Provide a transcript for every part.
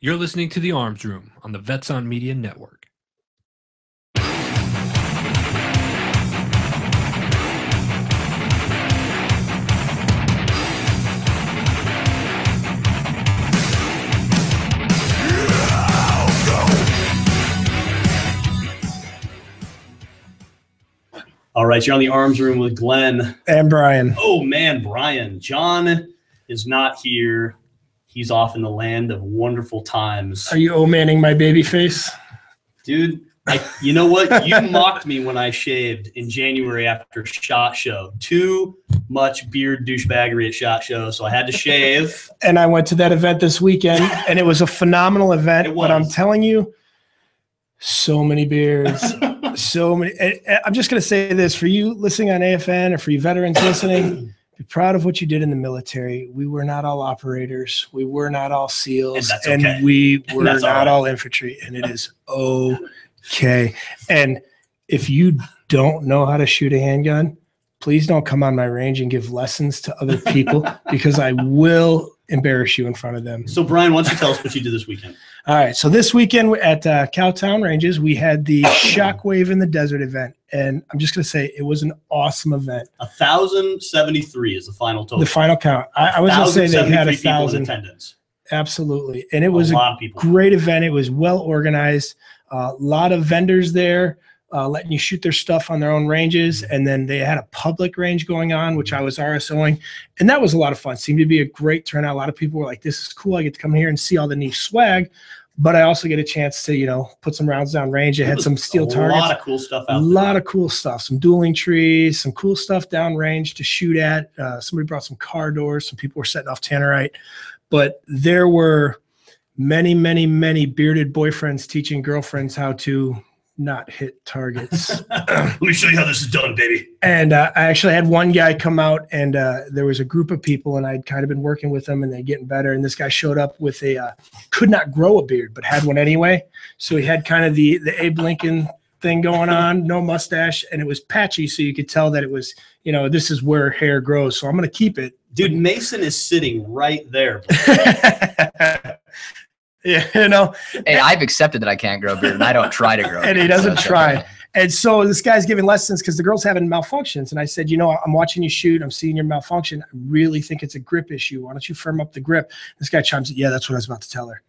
You're listening to The Arms Room on the Vets on Media Network. All right, you're on The Arms Room with Glenn. And Brian. Oh, man, Brian. John is not here. He's off in the land of wonderful times. Are you O-manning my baby face? Dude, you know what? You mocked me when I shaved in January after SHOT Show. Too much beard douchebaggery at SHOT Show, so I had to shave. And I went to that event this weekend, and it was a phenomenal event. It was. But I'm telling you, so many beards. So many. I'm just going to say this for you listening on AFN or for you veterans listening, be proud of what you did in the military. We were not all operators. We were not all SEALs. And we were not all infantry. And it is okay. And if you don't know how to shoot a handgun, please don't come on my range and give lessons to other people because I will embarrass you in front of them. So, Brian, why don't you tell us what you did this weekend? All right. So this weekend at Cowtown Ranges, we had the Shockwave in the Desert event. And I'm just going to say it was an awesome event. 1,073 is the final total. The final count. I was going to say they had 1,000 in attendance. Absolutely. And it was a lot of people. Great event. It was well organized. A lot of vendors there. Letting you shoot their stuff on their own ranges. And then they had a public range going on, which I was RSOing. And that was a lot of fun. Seemed to be a great turnout. A lot of people were like, this is cool. I get to come here and see all the neat swag. But I also get a chance to, put some rounds down range. I had some steel targets. A lot of cool stuff out there. A lot of cool stuff. Some dueling trees, some cool stuff down range to shoot at. Somebody brought some car doors. Some people were setting off tannerite. But there were many, many, many bearded boyfriends teaching girlfriends how to not hit targets. Let me show you how this is done, baby. And I actually had one guy come out, and there was a group of people, and I'd kind of been working with them, and they're getting better. And this guy showed up with could not grow a beard, but had one anyway. So he had kind of the Abe Lincoln thing going on, no mustache, and it was patchy, so you could tell that it was, this is where hair grows. So I'm going to keep it. Dude, Mason is sitting right there. Yeah, Hey, I've accepted that I can't grow a beard, and I don't try to grow a beard. And he doesn't try. And so this guy's giving lessons because the girl's having malfunctions. And I said, I'm watching you shoot. I'm seeing your malfunction. I really think it's a grip issue. Why don't you firm up the grip? This guy chimes in, yeah, that's what I was about to tell her.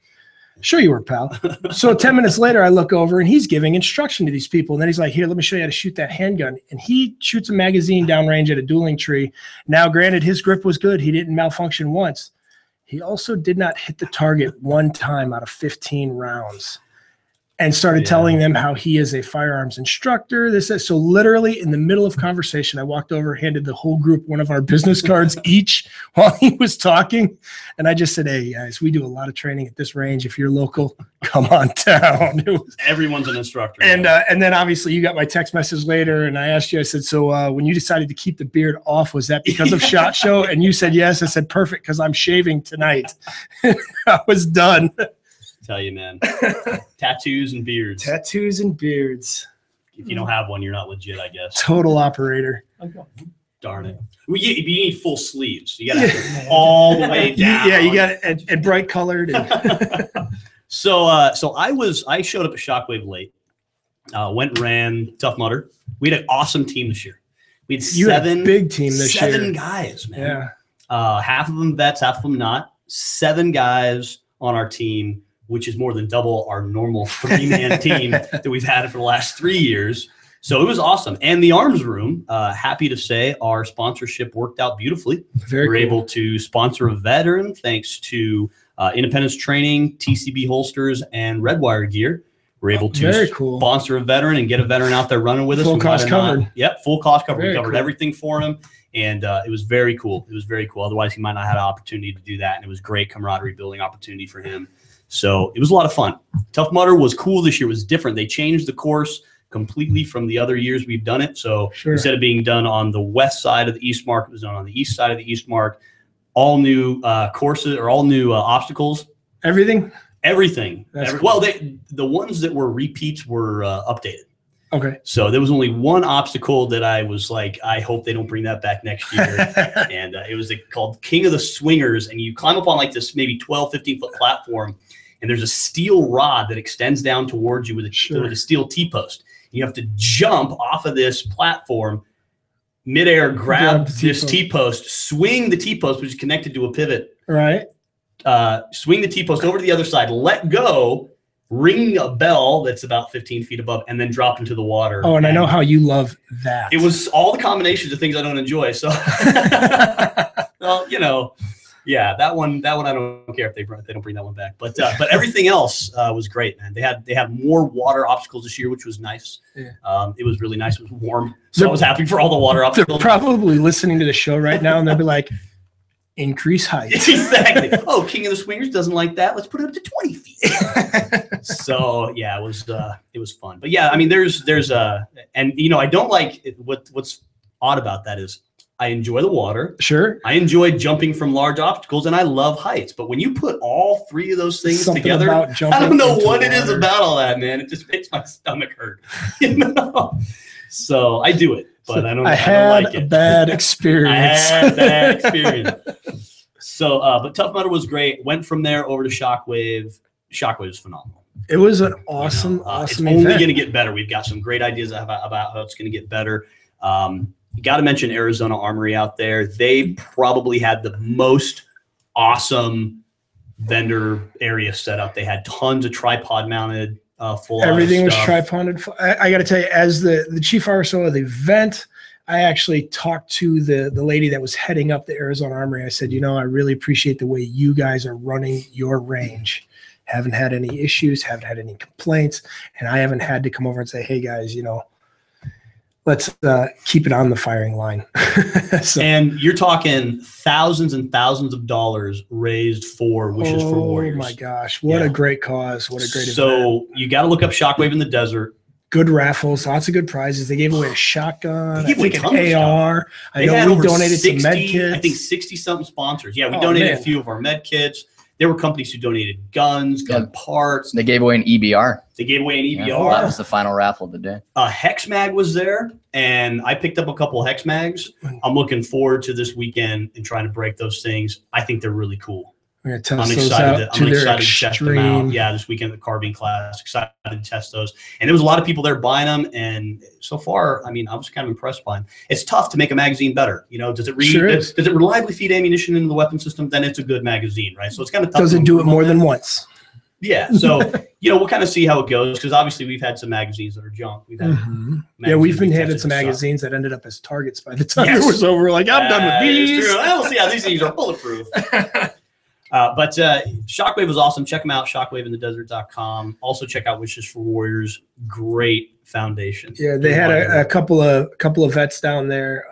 Sure you were, pal. So 10 minutes later, I look over, and he's giving instruction to these people. And then he's like, here, let me show you how to shoot that handgun. And he shoots a magazine downrange at a dueling tree. Now, granted, his grip was good. He didn't malfunction once. He also did not hit the target one time out of 15 rounds and started telling them how he is a firearms instructor. So literally in the middle of conversation, I walked over, handed the whole group one of our business cards each while he was talking. And I just said, hey, guys, we do a lot of training at this range. If you're local, come on down. Everyone's an instructor. And then obviously you got my text message later, and I asked you, I said, so when you decided to keep the beard off, was that because of SHOT Show? And you said yes. I said, perfect, because I'm shaving tonight. I was done. Tell you, man. Tattoos and beards. Tattoos and beards. If you don't have one, you're not legit, I guess. Total operator. Darn it. You need full sleeves. You got to have all the way down. Yeah, you got it, and bright colored. So I showed up at Shockwave late. Went and ran Tough Mudder. We had an awesome team this year. We had a big team this year. 7 guys, man. Yeah. Half of them vets, half of them not. 7 guys on our team, which is more than double our normal 3-man team that we've had for the last 3 years. So it was awesome. And the Arms Room, happy to say our sponsorship worked out beautifully. We're able to sponsor a veteran thanks to Independence Training, TCB holsters, and Redwire gear. We're able to sponsor a veteran and get a veteran out there running with us. Full cost covered. Yep, full cost covered. We covered everything for him. And it was very cool. It was very cool. Otherwise, he might not have had an opportunity to do that. And it was great camaraderie building opportunity for him. So it was a lot of fun. Tough Mudder was cool this year. It was different. They changed the course completely from the other years we've done it. So instead of being done on the west side of the East Mark, it was done on the east side of the East Mark. All new courses or all new obstacles. Everything? Everything. Cool. Well, the ones that were repeats were updated. Okay. So there was only one obstacle that I was like, I hope they don't bring that back next year. And it was called King of the Swingers. And you climb up on like this maybe 12, 15-foot platform. And there's a steel rod that extends down towards you with a steel T-post. You have to jump off of this platform, midair, grab this T-post, swing the T-post, which is connected to a pivot. Right. Swing the T-post over to the other side, let go, ring a bell that's about 15 feet above, and then drop into the water. Oh, and I know how you love that. It was all the combinations of things I don't enjoy. So, well, you know, yeah, that one I don't care if they don't bring that one back. But everything else was great, man. They had more water obstacles this year, which was nice. Yeah. It was really nice. It was warm, so I was happy for all the water They're obstacles. probably listening to the show right now, and they'll be like, increase height. Exactly. Oh, King of the Swingers doesn't like that. Let's put it up to 20 feet. So yeah, it was fun. But yeah, I mean, there's and you know, I don't like what's odd about that is I enjoy the water. Sure. I enjoy jumping from large obstacles, and I love heights. But when you put all three of those things together, I don't know what it is about all that, man. It just makes my stomach hurt. You know? So I do it, but I don't like it. A bad experience. I had a bad experience. So, but Tough Mudder was great. Went from there over to Shockwave. Shockwave is phenomenal. It was an awesome it's event. only going to get better. We've got some great ideas about how it's going to get better. You got to mention Arizona Armory out there. They probably had the most awesome vendor area set up. They had tons of tripod mounted full. Everything was tripoded. I got to tell you, as the chief RSO of the event, I actually talked to the lady that was heading up the Arizona Armory. I said, you know, I really appreciate the way you guys are running your range. Haven't had any issues, haven't had any complaints, and I haven't had to come over and say, hey guys, you know, let's keep it on the firing line. So, and you're talking thousands and thousands of dollars raised for Wishes for Warriors. Oh my gosh, what a great cause! What a great event! So you got to look up Shockwave in the Desert. Good raffles, lots of good prizes. They gave away a shotgun, They gave away an AR. I know we donated some med kits. I think 60-something sponsors. Yeah, we donated a few of our med kits. There were companies who donated guns, gun parts. They gave away an EBR. They gave away an EBR. Yeah, that was the final raffle of the day. Hex Mag was there, and I picked up a couple of Hex Mags. I'm looking forward to this weekend and trying to break those things. I think they're really cool. We're gonna test those out to their test them out. Yeah, this weekend at the Carbine class. Excited to test those. And there was a lot of people there buying them. And so far, I mean, I was kind of impressed by them. It's tough to make a magazine better. You know, does it does it reliably feed ammunition into the weapon system? Then it's a good magazine, right? So it's kind of tough. Does it do it more than once? Yeah. So, you know, we'll kind of see how it goes because obviously we've had some magazines that are junk. We've had we've been handed some magazines that ended up as targets by the time it was over. We're like, I'm done with these. We'll see how these things are bulletproof. But Shockwave was awesome. Check them out, shockwaveinthedesert.com. Also check out Wishes for Warriors. Great foundation. Yeah, they had a couple of vets down there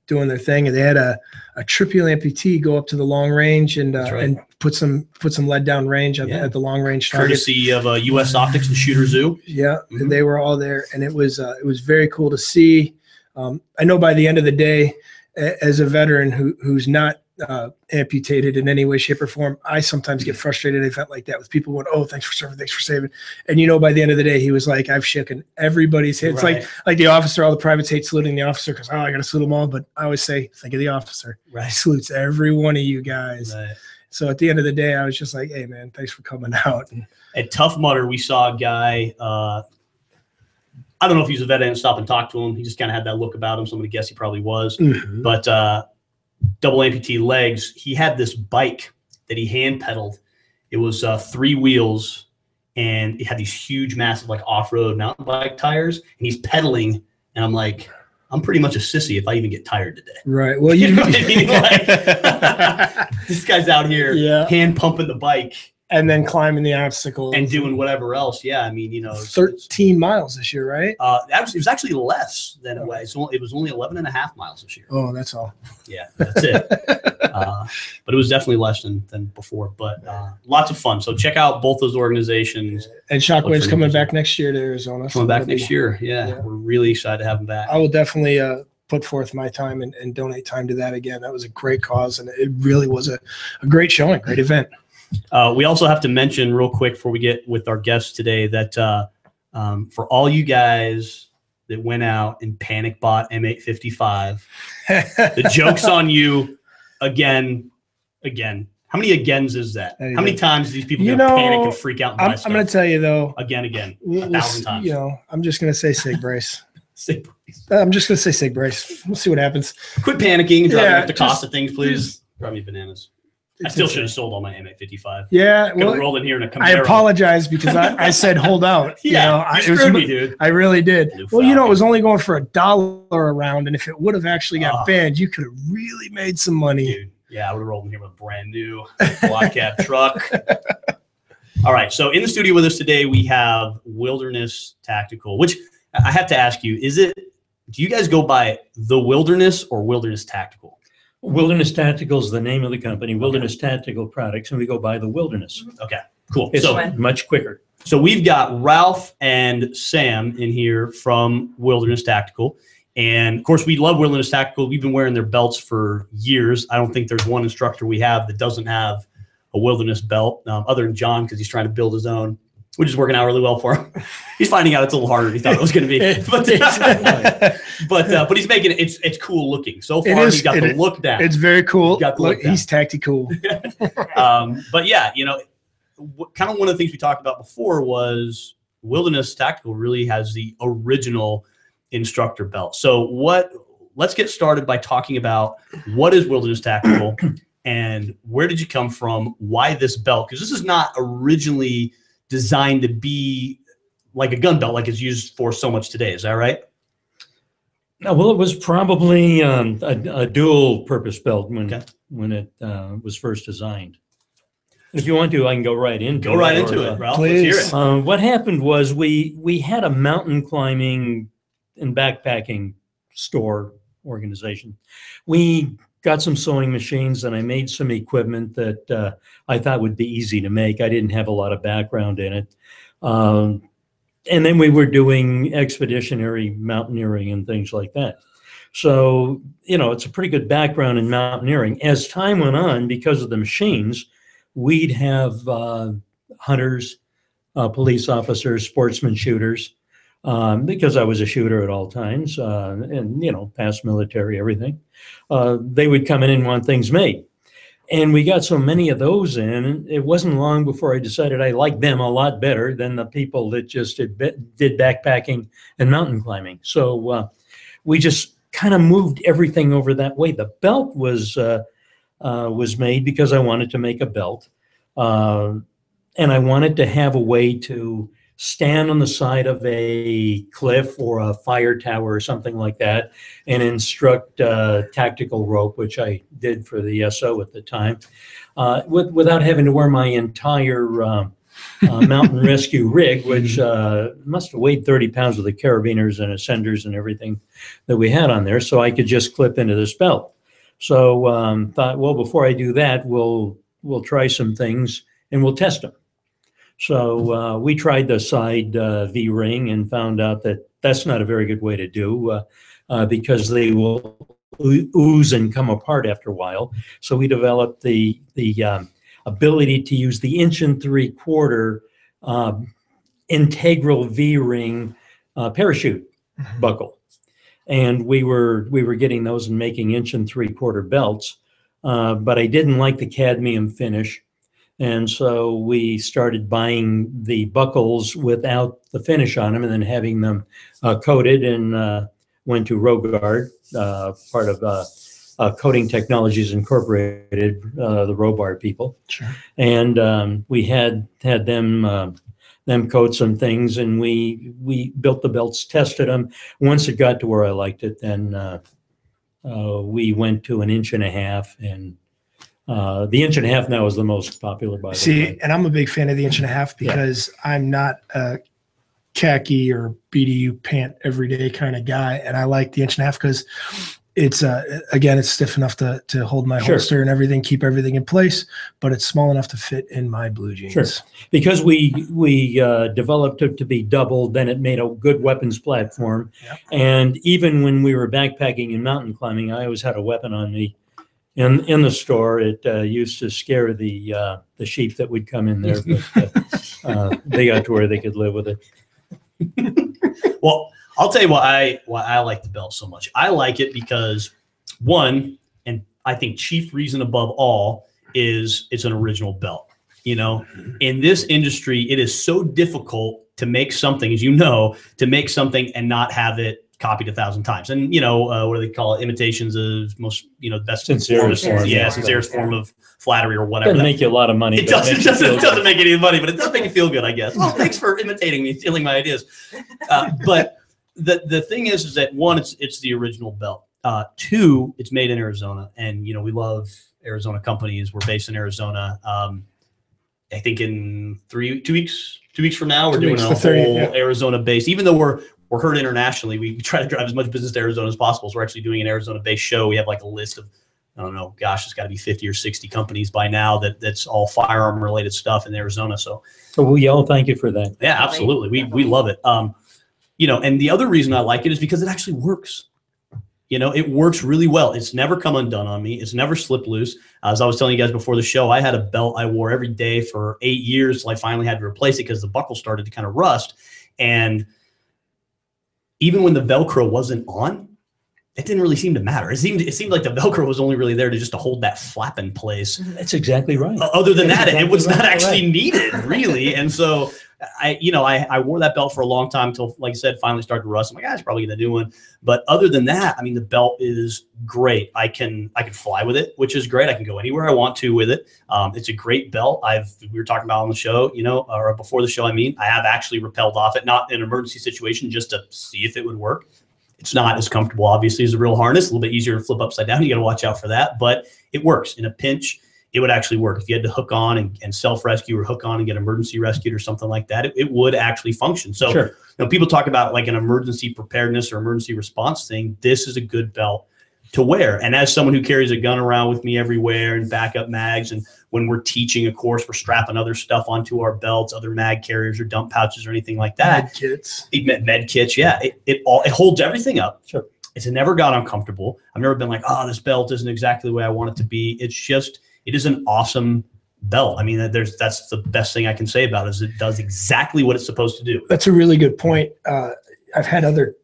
doing their thing, and they had a tripule amputee go up to the long range and put some lead down range at the long range target. Courtesy of U.S. Optics and Shooter Zoo. Yeah, and they were all there, and it was very cool to see. I know by the end of the day, as a veteran who's not amputated in any way, shape, or form, I sometimes get frustrated at an event like that with people going, "Oh, thanks for serving, thanks for saving." And you know, by the end of the day, he was like, "I've shaken everybody's head." It's like the officer, all the privates hate saluting the officer because I got to salute them all. But I always say, think of the officer. Right, he salutes every one of you guys. Right. So at the end of the day, I was just like, "Hey, man, thanks for coming out." At Tough Mudder, we saw a guy. I don't know if he was a vet. I didn't stop and talk to him. He just kind of had that look about him. So I'm going to guess he probably was. But double amputee legs, he had this bike that he hand pedaled. It was 3 wheels, and it had these huge, massive, like off-road mountain bike tires. And he's pedaling, and I'm like, I'm pretty much a sissy if I even get tired today. Right. Well, you know what I mean? Like, this guy's out here hand pumping the bike. And then climbing the obstacles. And doing whatever else. Yeah, I mean, you know. 13 miles this year, right? It was actually less than it was. It was only 11.5 miles this year. Oh, that's all. Yeah, that's it. But it was definitely less than before. But lots of fun. So check out both those organizations. And Shockwave's coming back next year to Arizona. Coming back next year. Yeah, we're really excited to have them back. I will definitely put forth my time and donate time to that again. That was a great cause, and it really was a great showing, great event. We also have to mention real quick before we get with our guests today that for all you guys that went out and panic bought M855. The joke's on you again. How many agains is that? How many times do these people panic and freak out and buy stuff? I'm going to tell you, though. Again, 1,000 times. I'm just going to say sig brace. Sig brace. I'm just going to say sig brace. We'll see what happens. Quit panicking. Driving up the cost of things, please. Drive me bananas. I still should have sold all my M855. Yeah. Could have rolled in here in a Camaro. I apologize because I said hold out. Yeah, you screwed me, dude. I really did. Blue Well, it Falcon. was only going for $1 a round, and if it would have actually got banned, you could have really made some money. Dude, yeah, I would have rolled in here with a brand new block cab truck. All right, so in the studio with us today, we have Wilderness Tactical, which I have to ask you, do you guys go by the Wilderness or Wilderness Tactical? Wilderness Tactical is the name of the company, Wilderness Tactical Products, and we go by the Wilderness. Okay, cool. It's So much quicker. So we've got Ralph and Sam in here from Wilderness Tactical. And of course, we love Wilderness Tactical. We've been wearing their belts for years. I don't think there's one instructor we have that doesn't have a Wilderness belt, other than John, because he's trying to build his own, which is working out really well for him. He's finding out it's a little harder than he thought it was going to be. But he's making it's cool looking. So far, he's got the look down. It's very cool. Got the look down. He's tactical. But yeah, kind of one of the things we talked about before was Wilderness Tactical really has the original instructor belt. So let's get started by talking about what is Wilderness Tactical and where did you come from? Why this belt? Because this is not originally designed to be like a gun belt like it's used for so much today. Is that right? Well, it was probably a dual purpose belt when it was first designed. If you want to, I can go right into it. Go right into it, Ralph. Please. Let's hear it. What happened was we had a mountain climbing and backpacking store organization. We got some sewing machines and I made some equipment that I thought would be easy to make. I didn't have a lot of background in it. And then we were doing expeditionary mountaineering and things like that. So, it's a pretty good background in mountaineering. As time went on, because of the machines, we'd have hunters, police officers, sportsmen, shooters, because I was a shooter at all times, and past military, everything. They would come in and want things made. And we got so many of those in, it wasn't long before I decided I liked them a lot better than the people that just did backpacking and mountain climbing. So we just kind of moved everything over that way. The belt was made because I wanted to make a belt. And I wanted to have a way to stand on the side of a cliff or a fire tower or something like that and instruct tactical rope, which I did for the SO at the time, without having to wear my entire mountain rescue rig, which must have weighed 30 pounds with the carabiners and ascenders and everything that we had on there. So I could just clip into this belt. So thought, well, before I do that, we'll try some things and we'll test them. So we tried the side V-ring and found out that that's not a very good way to do because they will ooze and come apart after a while. So we developed the ability to use the 1 3/4 integral V-ring parachute buckle. And we were getting those and making 1 3/4 belts, but I didn't like the cadmium finish. And so we started buying the buckles without the finish on them and then having them coated, and went to Rogard, part of Coating Technologies Incorporated, the Robar people. Sure. And we had them coat some things, and we built the belts, tested them. Once it got to where I liked it, then we went to 1.5 inches, and the 1.5 inches now is the most popular, by the way. And I'm a big fan of the 1.5 inches because I'm not a khaki or BDU pant everyday kind of guy, and I like the 1.5 inches because it's again, it's stiff enough to hold my holster and everything, keep everything in place, but it's small enough to fit in my blue jeans. Sure. Because we developed it to be double, then it made a good weapons platform. Yep. And even when we were backpacking and mountain climbing, I always had a weapon on me. In the store, it used to scare the sheep that would come in there, but they got to where they could live with it. Well, I'll tell you why I like the belt so much. I like it because, one, and I think chief reason above all, is it's an original belt. You know, in this industry, it is so difficult to make something, as you know, to make something and not have it copied 1,000 times. And, you know, what do they call it? Imitations of most, you know, best Sincerest form. form. Yeah, sincerest form of flattery or whatever. Doesn't make you a lot of money. It but doesn't, makes you feel doesn't make any money, but it does make you feel good, I guess. Well, thanks for imitating me, stealing my ideas. But the thing is that, one, it's the original belt. Two, it's made in Arizona, and you know we love Arizona companies. We're based in Arizona. I think in 2 weeks from now, we're 2 doing weeks, a the 30th, whole yeah. Arizona based. Even though we're heard internationally, we try to drive as much business to Arizona as possible. So we're actually doing an Arizona-based show. We have like a list of, I don't know, gosh, it's got to be 50 or 60 companies by now that's all firearm-related stuff in Arizona. So we all thank you for that. yeah, absolutely, we love it. You know, and the other reason I like it is because it actually works. You know, it works really well. It's never come undone on me. It's never slipped loose. As I was telling you guys before the show, I had a belt I wore every day for 8 years till I finally had to replace it because the buckle started to kind of rust. And even when the Velcro wasn't on, it didn't really seem to matter. It seemed like the Velcro was only really there to hold that flap in place. That's exactly right. Other than that, That's it was exactly not right. actually needed, really. And so I wore that belt for a long time until, like I said, finally started to rust. I'm like, I should probably get a new one. But other than that, I mean, the belt is great. I can fly with it, which is great. I can go anywhere I want to with it. It's a great belt. We were talking about on the show, you know, or before the show, I mean, I have actually rappelled off it, not in an emergency situation, just to see if it would work. It's not as comfortable, obviously, as a real harness. A little bit easier to flip upside down. You got to watch out for that. But it works. In a pinch, it would actually work. If you had to hook on and self-rescue or hook on and get emergency rescued or something like that, it would actually function. So, Sure. you know, people talk about like an emergency preparedness or emergency response thing. This is a good belt to wear. And as someone who carries a gun around with me everywhere and backup mags, and when we're teaching a course, we're strapping other stuff onto our belts, other mag carriers or dump pouches or anything like that. Med kits. Med kits, yeah. It holds everything up. Sure. It's never got uncomfortable. I've never been like, oh, this belt isn't exactly the way I want it to be. It is an awesome belt. I mean, that's the best thing I can say about it, is it does exactly what it's supposed to do. That's a really good point. I've had other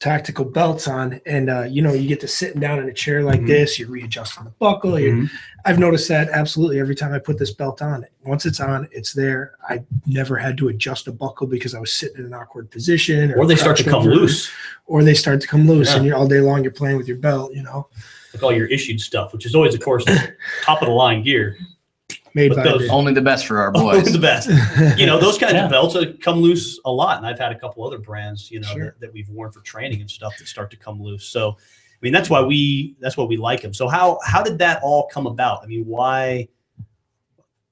tactical belts on, and you know, you get to sitting down in a chair like this, you're readjusting the buckle. I've noticed that absolutely every time I put this belt on. Once it's on, it's there. I never had to adjust a buckle because I was sitting in an awkward position, Or they start to crouched come over, loose. or they start to come loose, Yeah. and you're all day long you're playing with your belt. You know, Like all your issued stuff, which is always, of course, top of the line gear. made But by those- the- Only the best for our Always boys. the best. You know, those kinds Yeah. of belts come loose a lot. And I've had a couple other brands, you know, Sure. that we've worn for training and stuff that start to come loose. So, I mean, that's why we like them. So how did that all come about? I mean,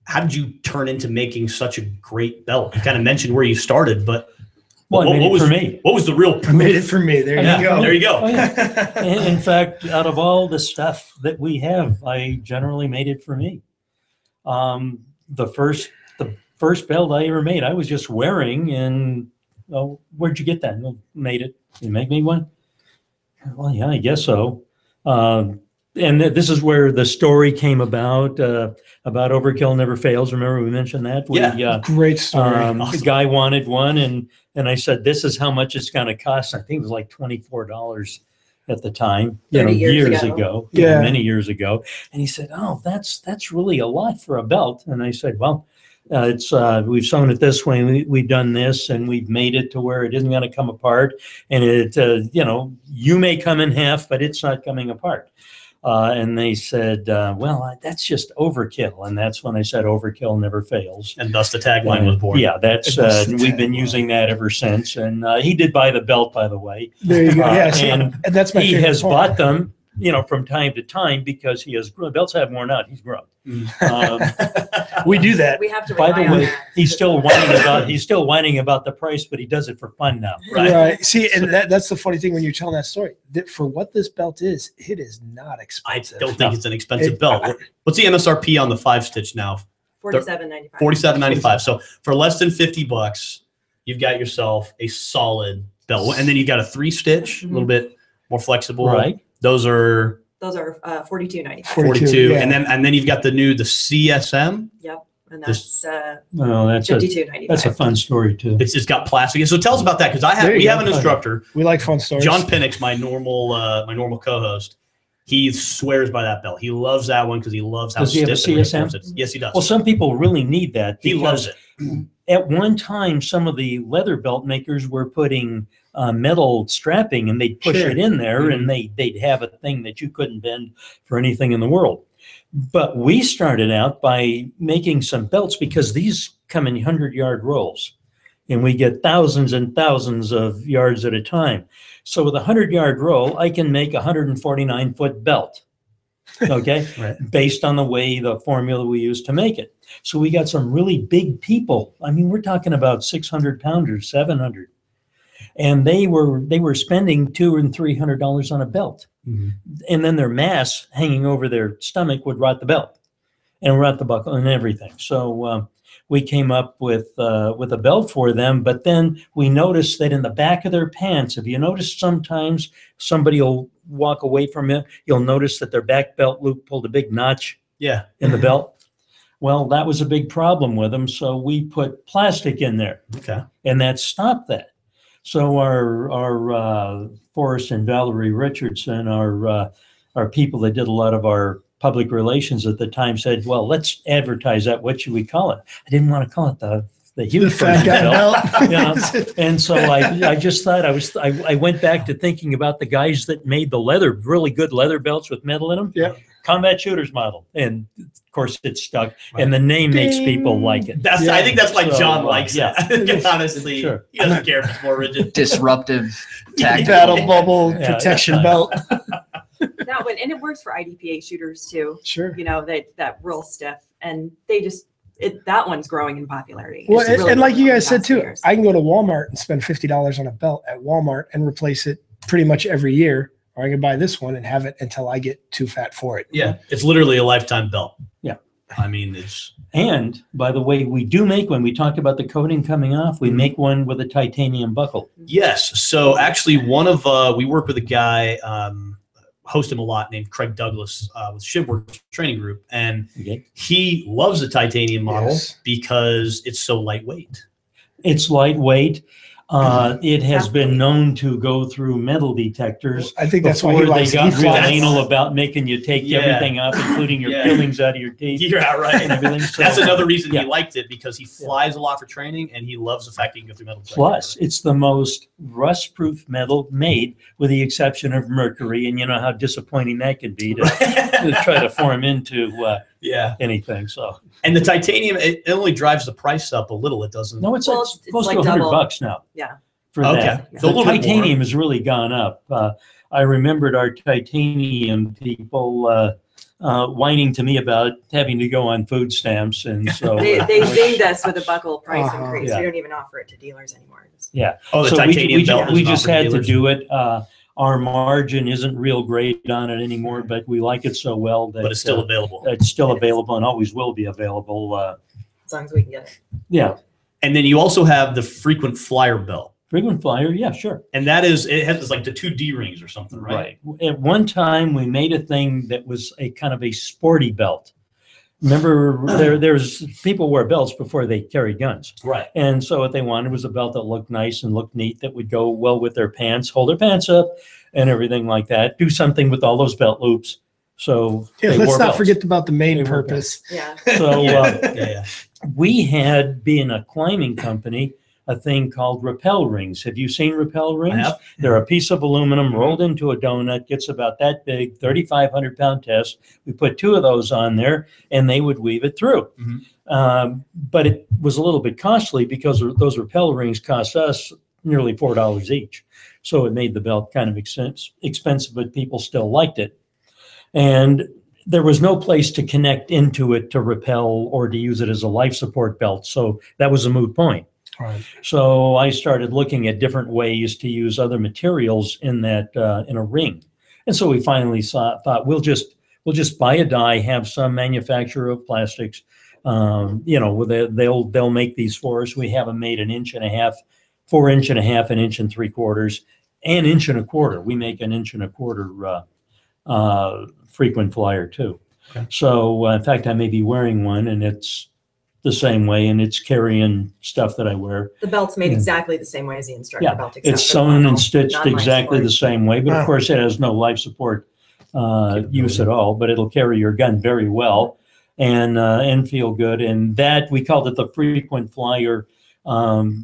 how did you turn into making such a great belt? You kind of mentioned where you started, but Well, I made it for me. what was the real I made it for me. There Yeah, you go. there you go. Oh, yeah. In fact, out of all the stuff that we have, I generally made it for me. The first belt I ever made, I was just wearing, and oh, where'd you get that? Well, made it. You make me one? Well, yeah, I guess so. And this is where the story came about Overkill Never Fails. Remember we mentioned that? Yeah. Great story. Awesome. The guy wanted one, and I said, "This is how much it's going to cost." I think it was like $24 at the time, 30 years ago, ago. Yeah. many years ago. And he said, "Oh, that's really a lot for a belt." And I said, "Well, it's we've sewn it this way, we've done this, and we've made it to where it isn't going to come apart. And it, you may come in half, but it's not coming apart." And they said, well, that's just overkill. And that's when I said overkill never fails. And thus the tagline was born. Yeah, that's That's the we've been tagline. using that ever since. And he did buy the belt, by the way. There you go. Yeah, see, and and that's my He favorite has part. bought them, from time to time because he has grown. Belts have worn out. He's grown. We do that. We have to By rely the on way, that. he's still whining about the price, but he does it for fun now. Right. See, and that's the funny thing when you're telling that story. That for what this belt is, it is not I expensive. don't think it's an expensive It- belt. What's the MSRP on the 5-stitch now? $47.95. $47.95. So for less than $50, you've got yourself a solid belt. And then you've got a 3-stitch, a little bit more flexible. Right. Those are Those are $42.95. 42, 42. yeah. And then you've got the CSM. Yep. and This- that's Well, that's a $52.95. fun story too. It's just got plastic. So tell us about that because There you we go. have an instructor, We like fun stories. John Penix, my normal co-host. He swears by that belt. He loves that one because he loves how Does he have a stiff and CSM? reinforced it is. Yes, he does. Well, some people really need that. He loves because it. At one time, some of the leather belt makers were putting metal strapping, and they'd push Sure. it in there, Mhm. and they'd have a thing that you couldn't bend for anything in the world. But we started out by making some belts because these come in 100-yard rolls, and we get thousands and thousands of yards at a time. So with a 100-yard roll, I can make a 149-foot belt. Okay, Right. based on the way the formula we use to make it. So we got some really big people. I mean, we're talking about 600 pounders, 700, and they were spending $200 and $300 on a belt, Mhm. and then their mass hanging over their stomach would rot the belt and rot the buckle and everything. So we came up with a belt for them, but then we noticed that in the back of their pants, if you notice sometimes somebody will walk away from it, you'll notice that their back belt loop pulled a big notch Yeah. in the belt. Well, that was a big problem with them, so we put plastic in there, Okay. and that stopped that. So our Forrest and Valerie Richardson, our people that did a lot of our public relations at the time, said, "Well, let's advertise that. What should we call it?" I didn't want to call it the the huge fat person guy belt. belt. Yeah. And so I just thought I went back to thinking about the guys that made the really good leather belts with metal in them. Yeah. Combat Shooters model. And of course it stuck. And the name makes people like it. That's. Yeah. I think that's why So, John likes yeah. it. Honestly, Sure. he doesn't care if it's more rigid. Disruptive tactical. Battle bubble Yeah, protection yeah. belt. That one, and it works for IDPA shooters too. Sure. You know, that real stiff, and they just that one's growing in popularity. Well, It's and, really and like grown you in the guys said past few too, years. I can go to Walmart and spend $50 on a belt at Walmart and replace it pretty much every year, or I can buy this one and have it until I get too fat for it. Yeah, it's literally a lifetime belt. Yeah. I mean, it's And by the way, we do make when we talked about the coating coming off, we make one with a titanium buckle. yes. So actually, one of we work with a guy, host him a lot, named Craig Douglas with Shivworks Training Group, and Okay. he loves the titanium model Yes. because it's so lightweight. It's lightweight. It has been known to go through metal detectors I think that's why before he they likes it. got He real flies. anal about making you take Yeah. everything up, including your Yeah. fillings out of your teeth You're out and right. everything. So, That's another reason Yeah. he liked it because he flies a lot for training and he loves the fact he can go through metal. Plus, it's the most rust-proof metal made, with the exception of mercury, and you know how disappointing that can be to try to form into yeah. anything. So, And the titanium, it only drives the price up a little. It doesn't. no, it's, Well, it's it's close like to $100 double. now. Yeah. For Okay. that. So a The little bit more. titanium has really gone up. I remembered our titanium people whining to me about having to go on food stamps, and so They zinged us with a buckle price Uh-huh. increase. Yeah. We don't even offer it to dealers anymore. yeah. Oh, the So titanium belt. we isn't just offered had dealers? to do it. Our margin isn't real great on it anymore, but we like it so well that but it's still available. it's still It is. available and always will be available. As long as we can get it. Yeah, And then you also have the frequent flyer belt, frequent flyer. Yeah, sure. and that is it has like the 2 D rings or something, right? At one time, we made a thing that was a kind of a sporty belt. Remember, there's people wear belts before they carried guns. Right. And so what they wanted was a belt that looked nice and looked neat, that would go well with their pants, hold their pants up and everything like that. Do something with all those belt loops. So Yeah, they let's wore not belts. forget about the main They wore purpose. Yeah. So Yeah. we had, being a climbing company, a thing called rappel rings. Have you seen rappel I rings? have. They're a piece of aluminum rolled into a donut, gets about that big, 3,500 pound test. We put 2 of those on there and they would weave it through. But it was a little bit costly because those rappel rings cost us nearly $4 each. So it made the belt kind of expensive, but people still liked it. And there was no place to connect into it to rappel or to use it as a life support belt. So that was a moot point. Right. So I started looking at different ways to use other materials in that in a ring, and so we finally thought we'll just buy a die, have some manufacturer of plastics, they'll make these for us. We have them made 1.5 inches, 4 1.5 inches, 1 3/4 inches, 1 1/4 inches. We make 1 1/4 frequent flyer too. Okay. So in fact, I may be wearing one, and it's the same way, and it's carrying stuff that I wear. The belt's made Yeah. exactly the same way as the instructor Yeah, belt. except It's for the sewn buckle, and stitched not my exactly the sport. same way, but Wow. of course it has no life support use at all, but it'll carry your gun very well and feel good. And that, we called it the frequent flyer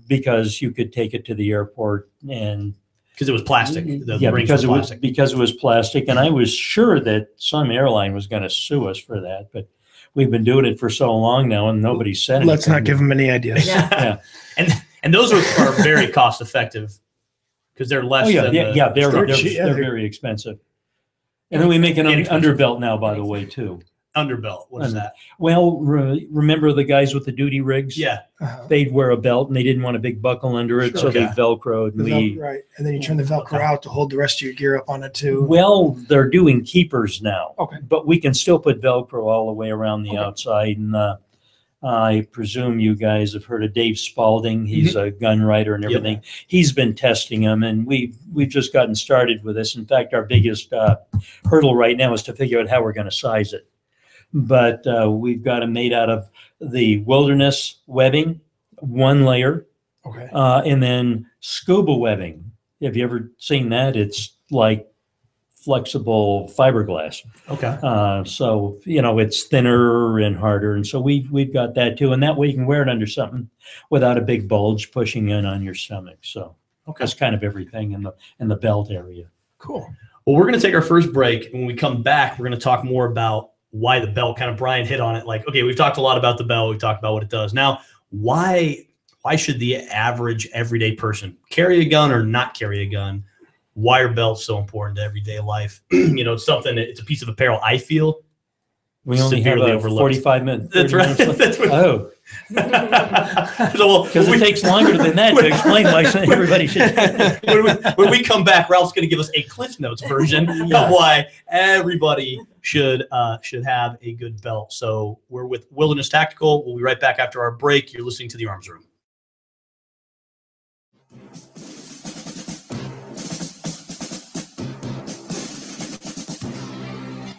because you could take it to the airport and Because it was plastic. The yeah, rings because were it was plastic. plastic, and I was sure that some airline was going to sue us for that, but we've been doing it for so long now, and nobody said anything. Let's not give them any ideas. Yeah. And those are very cost effective because they're less Oh yeah, than the they're Stretchy, yeah, they're they're- very expensive. And then we make an Inexpensive. underbelt now, by the way, too. underbelt. What is that? Well, remember the guys with the duty rigs? Yeah. Uh-huh. They'd wear a belt and they didn't want a big buckle under it, so Sure. they Okay. Velcroed. The And right. And then you turn the Velcro out to hold the rest of your gear up on it too. well, they're doing keepers now. Okay. But we can still put Velcro all the way around the Okay. outside. And I presume you guys have heard of Dave Spalding. He's a gun writer and Yep. everything. He's been testing them, and we've just gotten started with this. In fact, our biggest hurdle right now is to figure out how we're going to size it. But we've got them made out of the Wilderness webbing, one layer, Okay. and then scuba webbing. Have you ever seen that? It's like flexible fiberglass. Okay. So, it's thinner and harder. And so we've got that too. And that way you can wear it under something without a big bulge pushing in on your stomach. So that's kind of everything in the belt area. Cool. Well, we're going to take our first break. When we come back, we're going to talk more about why the belt. Kind of Brian hit on it. Like, okay, we've talked a lot about the belt. We've talked about what it does. Now, why should the average everyday person carry a gun or not carry a gun? Why are belts so important to everyday life? It's something. It's a piece of apparel. I feel We only have severely a overlooked. 45 minutes. That's right. That's what, Oh, so because it takes longer than that to explain why everybody should. when we come back, Ralph's going to give us a Cliff Notes version of why everybody should have a good belt. So we're with Wilderness Tactical. We'll be right back after our break. You're listening to the Arms Room.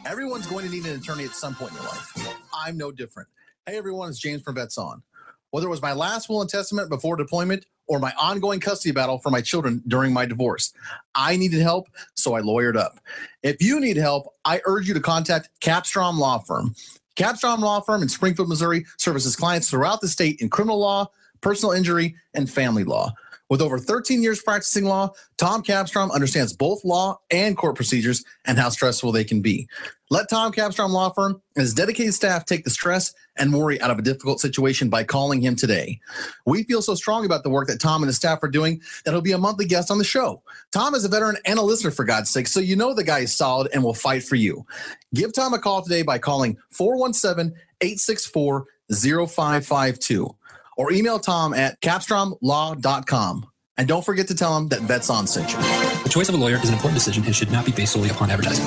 Everyone's going to need an attorney at some point in their life. I'm no different. Hey, everyone, it's James from Vets On. Whether it was my last will and testament before deployment or my ongoing custody battle for my children during my divorce, I needed help, so I lawyered up. If you need help, I urge you to contact Capstrom Law Firm. Capstrom Law Firm in Springfield, Missouri services clients throughout the state in criminal law, personal injury, and family law. With over 13 years practicing law, Tom Capstrom understands both law and court procedures and how stressful they can be. Let Tom Capstrom Law Firm and his dedicated staff take the stress and worry out of a difficult situation by calling him today. We feel so strong about the work that Tom and his staff are doing that he'll be a monthly guest on the show. Tom is a veteran and a listener, for God's sake, so you know the guy is solid and will fight for you. Give Tom a call today by calling 417-864-0552 or email Tom at capstromlaw.com. And don't forget to tell him that Vets On sent you. The choice of a lawyer is an important decision and should not be based solely upon advertising.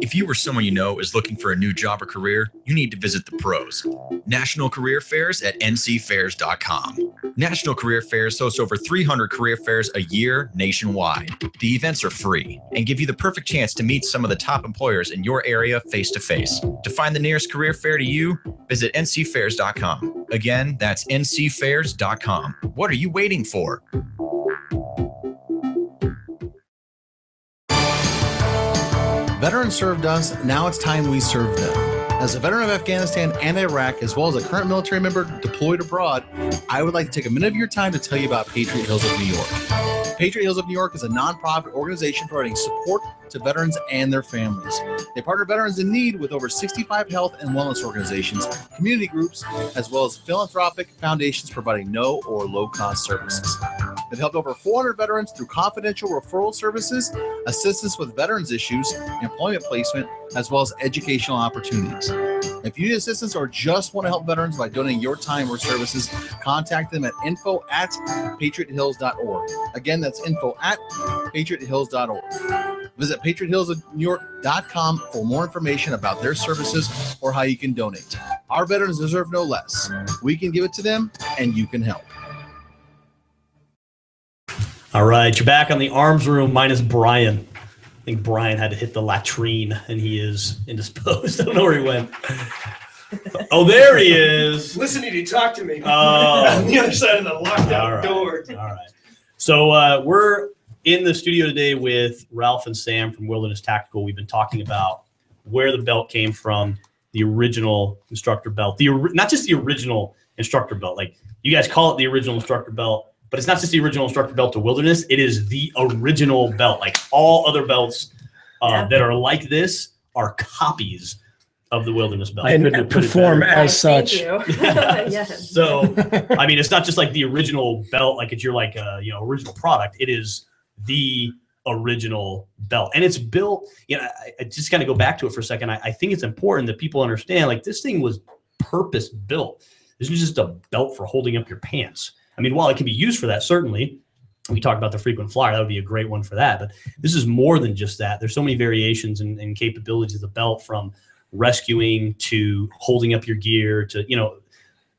If you or someone you know is looking for a new job or career, you need to visit the pros. National Career Fairs at ncfairs.com. National Career Fairs hosts over 300 career fairs a year nationwide. The events are free and give you the perfect chance to meet some of the top employers in your area face to face. To find the nearest career fair to you, visit ncfairs.com. Again, that's ncfairs.com. What are you waiting for? Veterans served us, now it's time we serve them. As a veteran of Afghanistan and Iraq, as well as a current military member deployed abroad, I would like to take a minute of your time to tell you about Patriot Hills of New York. Patriot Hills of New York is a nonprofit organization providing support to veterans and their families. They partner veterans in need with over 65 health and wellness organizations, community groups, as well as philanthropic foundations providing no or low-cost services. They've helped over 400 veterans through confidential referral services, assistance with veterans issues, employment placement, as well as educational opportunities. If you need assistance or just want to help veterans by donating your time or services, contact them at info@patriothills.org. Again, that's info@patriothills.org. Visit patriothillsnewyork.com for more information about their services or how you can donate. Our veterans deserve no less. We can give it to them, and you can help. All right, you're back on the Arms Room minus Brian. I think Brian had to hit the latrine, and he is indisposed. I don't know where he went. Oh, there he is. Listening to you talk to me. Oh. On the other side of the locked out All right. door. All right. So we're in the studio today with Ralph and Sam from Wilderness Tactical. We've been talking about where the belt came from, the original instructor belt, not just the original instructor belt. Like, you guys call it the original instructor belt, but it's not just the original instructor belt to Wilderness. It is the original belt. Like, all other belts that are like this are copies of the Wilderness belt. And perform as Thank such. you. Yes. So, I mean, it's not just like the original belt, like it's your like original product. It is the original belt, and it's built. I just kind of go back to it for a second. I think it's important that people understand, like, this thing was purpose built. This is just a belt for holding up your pants. I mean, while it can be used for that, certainly. We talked about the frequent flyer. That would be a great one for that. But this is more than just that. There's so many variations and capabilities of the belt, from rescuing to holding up your gear to,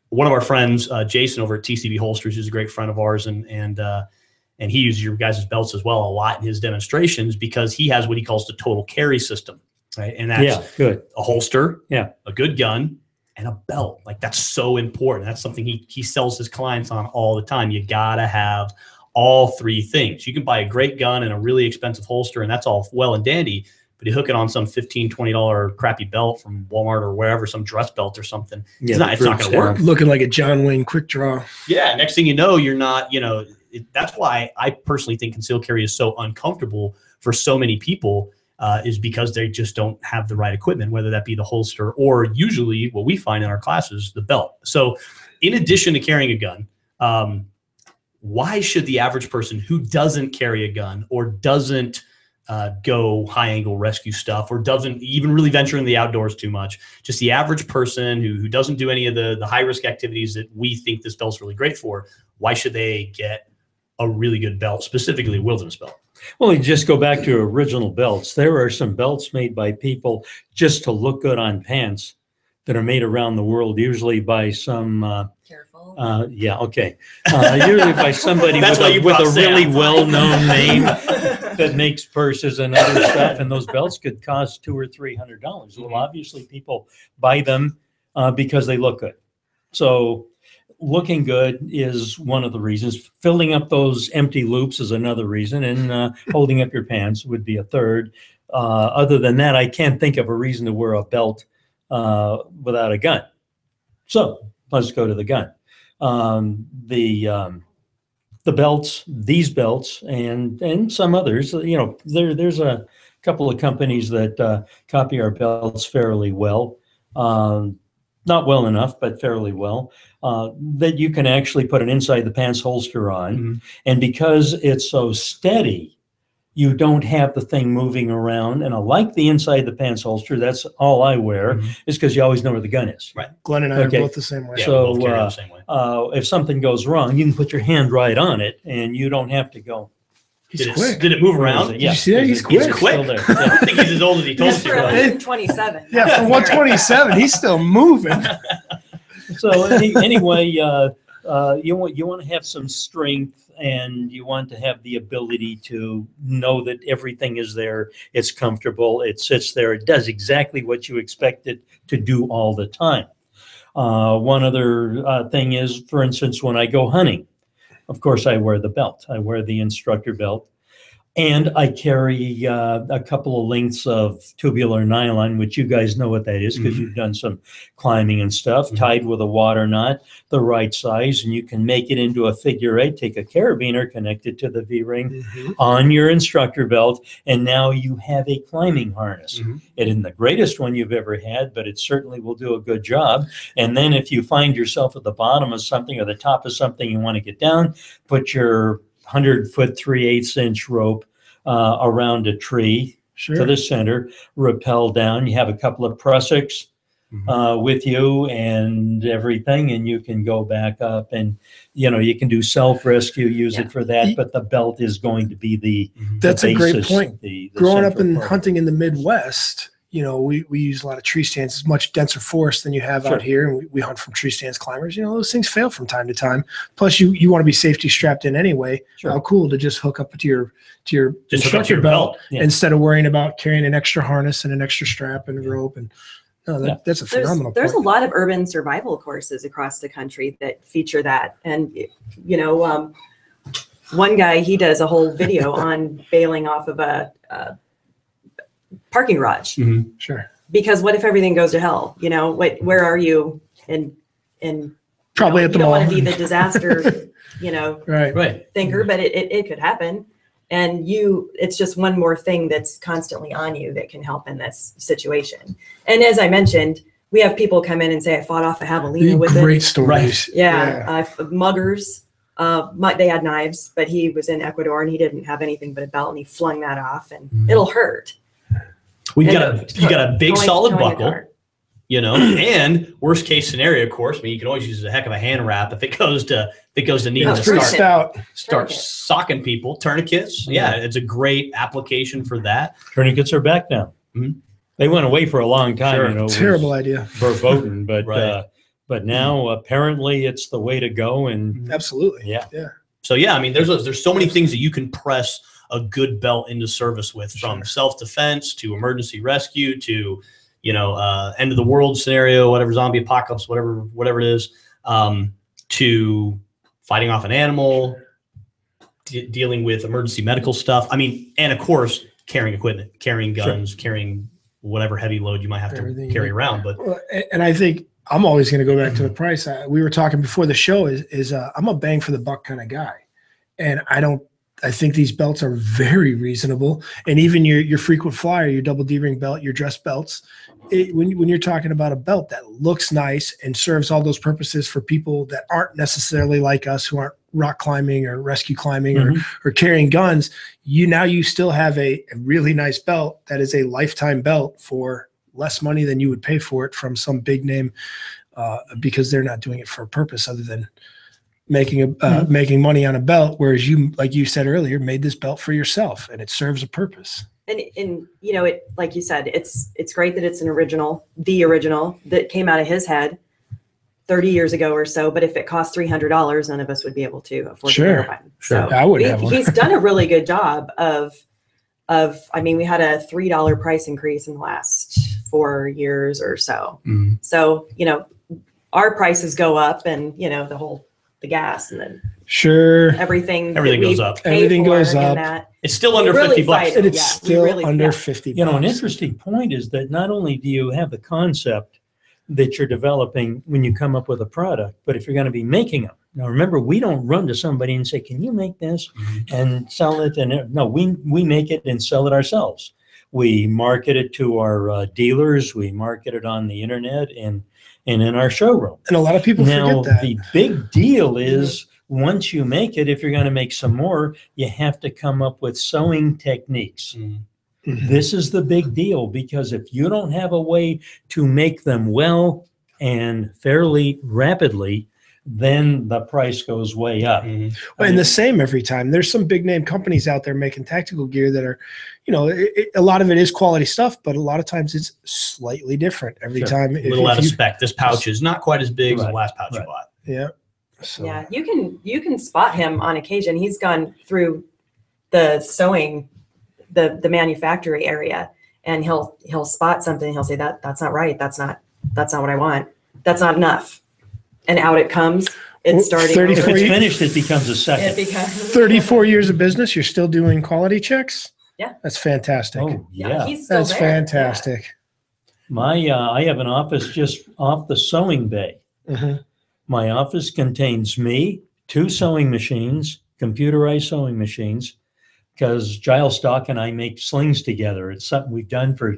one of our friends, Jason over at TCB Holsters, who's a great friend of ours, and he uses your guys' belts as well a lot in his demonstrations, because he has what he calls the total carry system, right? And that's good. A holster, Yeah. a good gun, and a belt. Like, that's so important. That's something he sells his clients on all the time. You gotta have all three things. You can buy a great gun and a really expensive holster, and that's all well and dandy. But you hook it on some $15, $20 crappy belt from Walmart or wherever, some dress belt or something. Yeah, it's not going to work. Looking like a John Wayne quick draw. Yeah. Next thing you know, you're not, that's why I personally think concealed carry is so uncomfortable for so many people, is because they just don't have the right equipment, whether that be the holster or usually what we find in our classes, the belt. So in addition to carrying a gun, why should the average person who doesn't carry a gun or doesn't go high angle rescue stuff, or doesn't even really venture in the outdoors too much, just the average person who doesn't do any of the high risk activities that we think this belt's really great for, why should they get a really good belt, specifically a Wilderness belt? Well, you just go back to original belts. There are some belts made by people just to look good on pants that are made around the world, usually by some Careful. usually by somebody with a really well-known name that makes purses and other stuff, and those belts could cost $200 or $300. Well, obviously people buy them because they look good. So looking good is one of the reasons. Filling up those empty loops is another reason, and holding up your pants would be a third. Other than that, I can't think of a reason to wear a belt without a gun. So let's go to the gun. The belts, these belts, and some others, there's a couple of companies that copy our belts fairly well. Not well enough, but fairly well, that you can actually put an inside the pants holster on. Mm-hmm. And because it's so steady, you don't have the thing moving around. And I like the inside the pants holster. That's all I wear, is because you always know where the gun is. Right. Glenn and I are both the same way. Yeah, so we both carry the same way. If something goes wrong, you can put your hand right on it, and you don't have to go. He's quick. Did it move around? Yeah. Did you see that? He's quick. He's quick. Still there. I don't think he's as old as he told Just you. for Right? 27. Yeah, for 127, he's still moving. So anyway, you want to have some strength, and you want to have the ability to know that everything is there. It's comfortable. It sits there. It does exactly what you expect it to do all the time. One other thing is, for instance, when I go hunting, of course, I wear the belt. I wear the instructor belt. And I carry a couple of lengths of tubular nylon, which you guys know what that is because you've done some climbing and stuff, tied with a water knot, the right size, and you can make it into a figure eight, take a carabiner, connect it to the V-ring on your instructor belt, and now you have a climbing harness. It isn't the greatest one you've ever had, but it certainly will do a good job. And then if you find yourself at the bottom of something or the top of something you want to get down, put your 100-foot 3/8 inch rope around a tree to the center, rappel down. You have a couple of prussics with you and everything, and you can go back up, and you can do self-rescue, use it for that, but the belt is going to be the That's the a great basis, point. the Growing up central and part. hunting in the Midwest, we use a lot of tree stands. It's much denser forest than you have Sure. out here. And we hunt from tree stands climbers. Those things fail from time to time. Plus you want to be safety strapped in anyway. Sure. How cool to just hook up to your Just hook up to instructor your belt, Yeah. instead of worrying about carrying an extra harness and an extra strap and rope. And that's a phenomenal There's a point. lot of urban survival courses across the country that feature that. And, one guy, he does a whole video on bailing off of a parking garage. Sure. Because what if everything goes to hell? Where are you? And Probably at the you don't mall. want to be the disaster, Right. Right. thinker, but it could happen. And it's just one more thing that's constantly on you that can help in this situation. And as I mentioned, we have people come in and say, I fought off a javelina with it. Great stories. Yeah. Muggers, they had knives, but he was in Ecuador and he didn't have anything but a belt and he flung that off and it'll hurt. You And got a big solid towing a buckle, car. and worst case scenario, of course, you can always use a heck of a hand wrap if it goes to needing It's to pretty start stout. Tourniquet. socking people, tourniquets. Yeah, it's a great application for that. Tourniquets are back now. Mhm. They went away for a long time. Sure. It was Terrible idea. verboten, but Right. but now apparently it's the way to go. And Absolutely. yeah, So yeah, there's so many things that you can press a good belt into service with, from Sure. self-defense to emergency rescue to end of the world scenario, whatever, zombie apocalypse, whatever it is, to fighting off an animal, dealing with emergency medical stuff. And of course, carrying equipment, carrying guns, carrying whatever heavy load you might have Everything to you carry need. around. But Well, and I think I'm always going to go back to the price. We were talking before the show is I'm a bang for the buck kind of guy. And I think these belts are very reasonable. And even your frequent flyer, your double D-ring belt, your dress belts, when you're talking about a belt that looks nice and serves all those purposes for people that aren't necessarily like us, who aren't rock climbing or rescue climbing or carrying guns, you still have a really nice belt that is a lifetime belt for less money than you would pay for it from some big name, because they're not doing it for a purpose other than making money on a belt, whereas you, like you said earlier, made this belt for yourself and it serves a purpose. And it, like you said, it's great that it's the original that came out of his head 30 years ago or so. But if it cost $300, none of us would be able to afford to wear one. Sure. So I wouldn't have one. he's done a really good job of, we had a $3 price increase in the last 4 years or so. Mhm. So, our prices go up and, the gas and then Sure. everything Goes up. Everything goes up. It's still under really 50 bucks. fight And it's Yeah, we still really- under yeah. 50 an bucks. interesting point is that not only do you have the concept that you're developing when you come up with a product, but if you're going to be making them. Now, remember, we don't run to somebody and say, can you make this and sell it? And no, we make it and sell it ourselves. We market it to our dealers. We market it on the internet and in our showroom. And a lot of people Now, forget that. the big deal is once you make it, if you're going to make some more, you have to come up with sewing techniques. Mhm. This is the big deal, because if you don't have a way to make them well and fairly rapidly, then the price goes way up. Mhm. And the same every time. There's some big name companies out there making tactical gear that are, a lot of it is quality stuff, but a lot of times it's slightly different every Sure. time. A little out of spec. This pouch is not quite as big as the Right. last pouch you Right. bought. Yeah. So, Yeah, you can spot him on occasion. He's gone through the sewing, the manufacturing area, and he'll spot something. He'll say that's not right. That's not what I want. That's not enough. And out it comes. It's starting. 34 If over. it's you- finished, it becomes a It second. becomes 34 years of business, you're still doing quality checks? Yeah. That's fantastic. Oh, yeah. He's still That's there. fantastic. I have an office just off the sewing bay. Mhm. My office contains me, 2 sewing machines, computerized sewing machines, because Giles Stock and I make slings together. It's something we've done for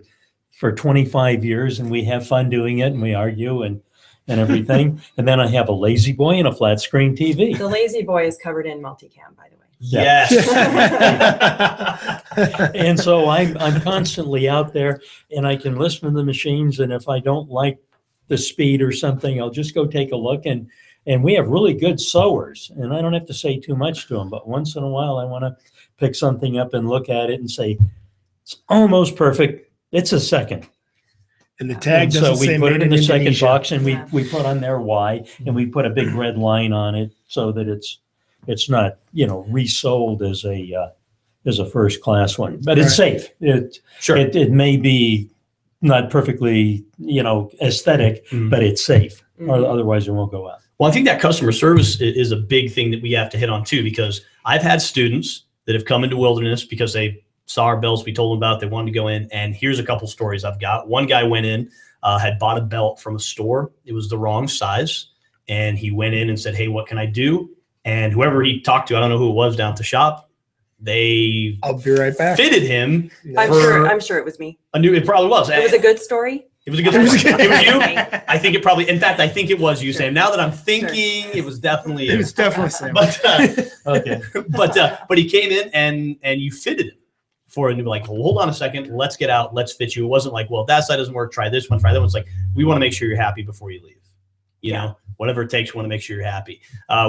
25 years, and we have fun doing it, and we argue and everything. And then I have a Lazy Boy and a flat screen TV. The Lazy Boy is covered in multicam, by the way. Yeah. Yes. And so I'm constantly out there, and I can listen to the machines. And if I don't like the speed or something, I'll just go take a look. And we have really good sewers, and I don't have to say too much to them. But once in a while, I want to pick something up and look at it and say, it's almost perfect. It's a second. And the tag And doesn't so we say put made it in the second Indonesia. box, and Yeah. we put on there why, and we put a big red line on it so that it's not, resold as a first class one, but it's safe. Sure. It may be not perfectly, aesthetic, Mhm. but it's safe. Or Mhm. otherwise it won't go out. Well, I think that customer service is a big thing that we have to hit on too, because I've had students that have come into Wilderness because they saw our belts, we told them about, they wanted to go in, and here's a couple stories I've got. One guy went in, had bought a belt from a store. It was the wrong size. And he went in and said, hey, what can I do? And whoever he talked to, I don't know who it was down at the shop, they I'll be right back. fitted him. I'm for I'm sure it was me. it probably was. It was a good story. It was a good It was story. a good- It was you. I think it probably, in fact, I think it was you, Sure. Sam. Now that I'm thinking, it was definitely It you. was definitely Sam. But Okay. but he came in and you fitted him for a new, like, well, hold on a second, let's get out, let's fit you. It wasn't like, well, if that side doesn't work, try this one, try that one. It's like, we want to make sure you're happy before you leave. You know, whatever it takes, we want to make sure you're happy.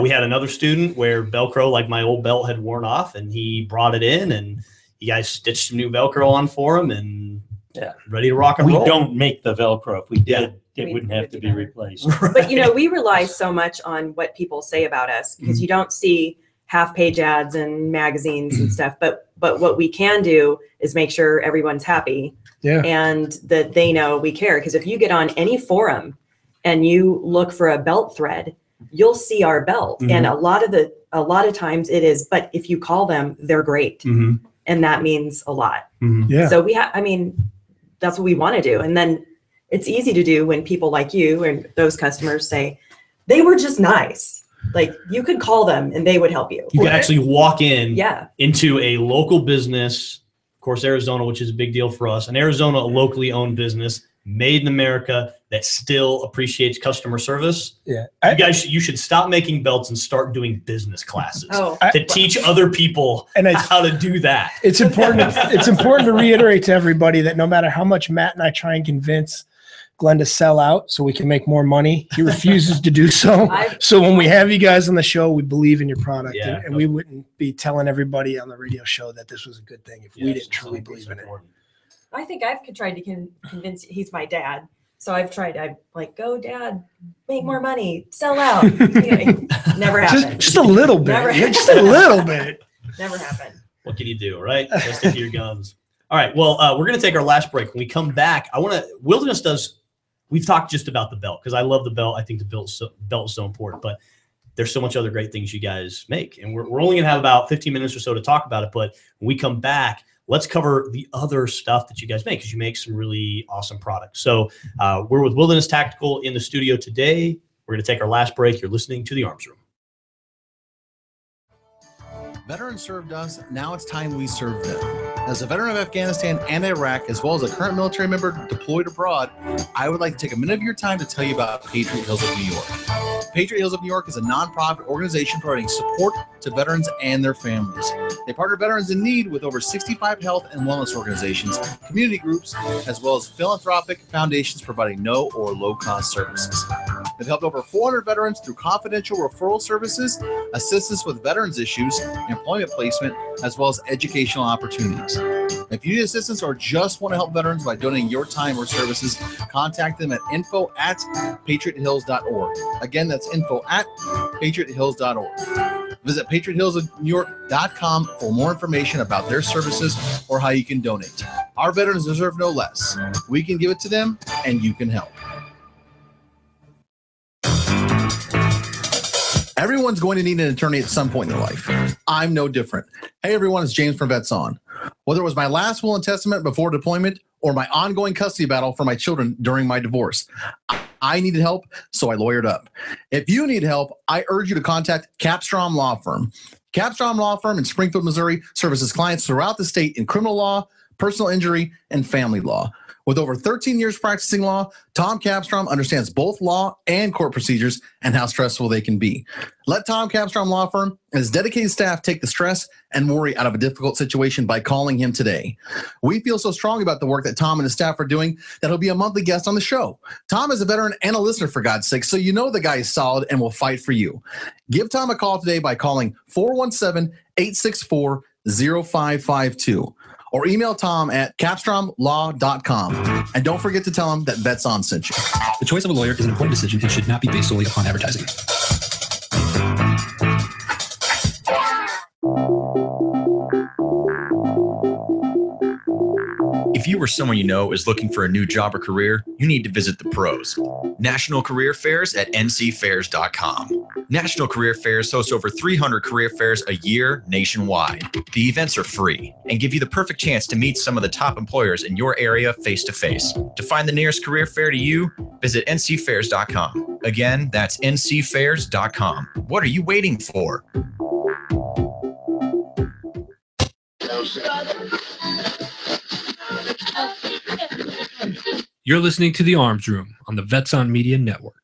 We had another student where Velcro, like my old belt, had worn off, and he brought it in, and you guys stitched some new Velcro on for him, and ready to rock and We roll. don't make the Velcro. If we did, Yeah. it We wouldn't have would to do be better. replaced. But we rely so much on what people say about us because you don't see half-page ads and magazines and stuff. But what we can do is make sure everyone's happy Yeah. and that they know we care. Because if you get on any forum and you look for a belt thread, you'll see our belt. And a lot of times it is. But if you call them, they're great, Mhm. and that means a lot. Mhm. Yeah. So that's what we want to do. And then it's easy to do when people like you and those customers say, they were just nice. Like you could call them and they would help you. You can actually walk in Yeah. into a local business, of course, Arizona, which is a big deal for us. In Arizona, a locally owned business made in America that still appreciates customer service. Yeah. You should stop making belts and start doing business classes Oh, to teach other people And it's- how to do that. It's important. It's important to reiterate to everybody that no matter how much Matt and I try and convince Glenn to sell out so we can make more money, he refuses to do so. I've- So when we have you guys on the show, we believe in your product, Yeah. and we wouldn't be telling everybody on the radio show that this was a good thing if we Yes, didn't truly it's believe in it. important. I think I've tried to convince, he's my dad. So I'm like, go dad, make more money, sell out. Never happened. Just a little bit. Never- Yeah, just a little bit. Never happened. What can you do, right? Let's stick to your guns. All right. Well, we're going to take our last break. When we come back, Wilderness does, we've talked just about the belt because I love the belt. I think the belt is so important, but there's so much other great things you guys make. And we're only going to have about 15 minutes or so to talk about it. But when we come back, let's cover the other stuff that you guys make because you make some really awesome products. So we're with Wilderness Tactical in the studio today. We're going to take our last break. You're listening to the Arms Room. Veterans served us, now it's time we serve them. As a veteran of Afghanistan and Iraq, as well as a current military member deployed abroad, I would like to take a minute of your time to tell you about Patriot Hills of New York. Patriot Hills of New York is a nonprofit organization providing support to veterans and their families. They partner veterans in need with over 65 health and wellness organizations, community groups, as well as philanthropic foundations providing no or low-cost services. They've helped over 400 veterans through confidential referral services, assistance with veterans issues, employment placement, as well as educational opportunities. If you need assistance or just want to help veterans by donating your time or services, contact them at info@patriothills.org. Again, that's info@patriothills.org. Visit patriothillsnewyork.com for more information about their services or how you can donate. Our veterans deserve no less. We can give it to them, and you can help. Everyone's going to need an attorney at some point in their life. I'm no different. Hey, everyone, it's James from Vets On. Whether it was my last will and testament before deployment or my ongoing custody battle for my children during my divorce, I needed help, so I lawyered up. If you need help, I urge you to contact Capstrom Law Firm. Capstrom Law Firm in Springfield, Missouri services clients throughout the state in criminal law, personal injury, and family law. With over 13 years practicing law, Tom Capstrom understands both law and court procedures and how stressful they can be. Let Tom Capstrom Law Firm and his dedicated staff take the stress and worry out of a difficult situation by calling him today. We feel so strong about the work that Tom and his staff are doing that he'll be a monthly guest on the show. Tom is a veteran and a listener, for God's sake, so you know the guy is solid and will fight for you. Give Tom a call today by calling 417-864-0552. or email Tom at capstromlaw.com. And don't forget to tell him that Vets On sent you. The choice of a lawyer is an important decision and should not be based solely upon advertising. If you or someone you know is looking for a new job or career, you need to visit the pros. National Career Fairs at ncfairs.com. National Career Fairs hosts over 300 career fairs a year nationwide. The events are free and give you the perfect chance to meet some of the top employers in your area face to face. To find the nearest career fair to you, visit ncfairs.com. Again, that's ncfairs.com. What are you waiting for? You're listening to The Arms Room on the Vets on Media Network.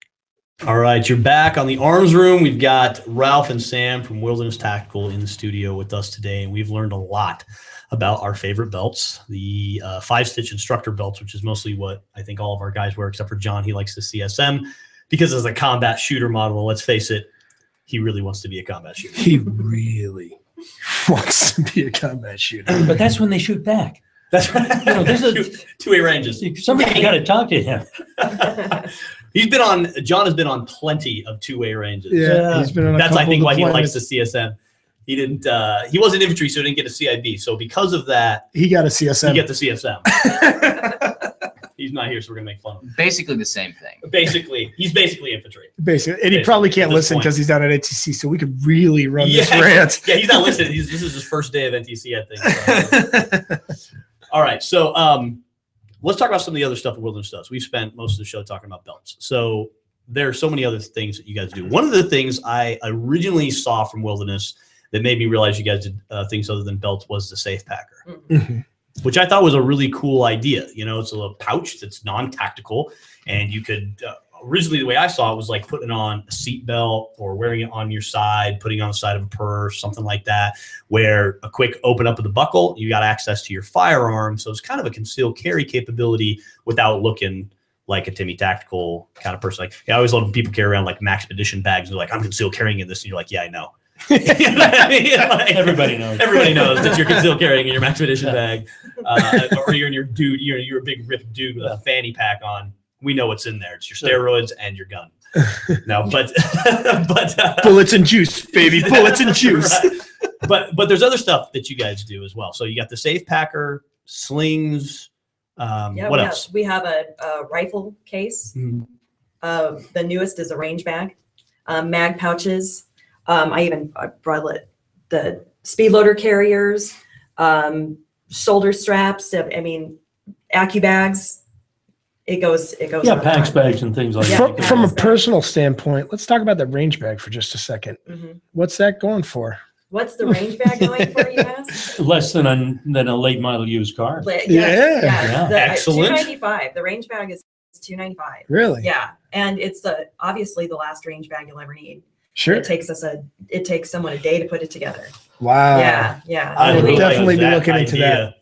All right, you're back on the Arms Room. We've got Ralph and Sam from Wilderness Tactical in the studio with us today, and we've learned a lot about our favorite belts, the 5-stitch instructor belts, which is mostly what I think all of our guys wear, except for John. He likes the CSM because as a combat shooter model, let's face it, he really wants to be a combat shooter. He really wants to be a combat shooter. But that's when they shoot back. That's right. You know, there's a Two-way ranges. somebody got to talk to him. John has been on plenty of two-way ranges. Yeah, he's been on a That's I couple think why he deployments. likes the CSM. He didn't. He wasn't infantry, so he didn't get a CIB. So because of that, He got a CSM. he get the CSM. He's not here, so we're gonna make fun of him. Basically the same thing. Basically, he's basically infantry. Basically, and he Basically, probably at can't this listen point. because he's down at ATC, so we could really run this Yeah, rant. yeah, he's not listening. This is his first day of NTC, I think. So. All right, so let's talk about some of the other stuff that Wilderness does. We've spent most of the show talking about belts. So there are so many other things that you guys do. One of the things I originally saw from Wilderness that made me realize you guys did things other than belts was the Safe Packer, Mhm. which I thought was a really cool idea. You know, it's a little pouch that's non-tactical, and you could originally the way I saw it was like putting on a seat belt or wearing it on your side, putting it on the side of a purse, something like that, where a quick open up of the buckle, you got access to your firearm. So it's kind of a concealed carry capability without looking like a Timmy Tactical kind of person. Like I always love when people carry around like Maxpedition bags. They're like, I'm concealed carrying in this. And you're like, yeah, I know. You know what I mean? Like, Everybody knows. Everybody knows that you're concealed carrying in your Maxpedition bag, or you're in your dude. You're a big ripped dude with a fanny pack on. We know what's in there. It's your steroids and your gun. No, but Bullets and juice, baby. Bullets and juice. Right. But there's other stuff that you guys do as well. So you got the Safe Packer, slings. What else? We have a rifle case. Mhm. The newest is a range bag, mag pouches. I brought the speed loader carriers, shoulder straps. I mean, AccuBags. bags. It goes. Yeah, on packs, time. bags, and things like Yeah. that. From a personal standpoint, let's talk about the range bag for just a second. Mhm. What's that going for? What's the range bag going for, you ask? Less than a late model used car. Yeah. Excellent. $295. The range bag is $295. Really? Yeah, and it's obviously the last range bag you'll ever need. Sure. It takes someone a day to put it together. Wow. Yeah. I would really definitely be like looking into idea.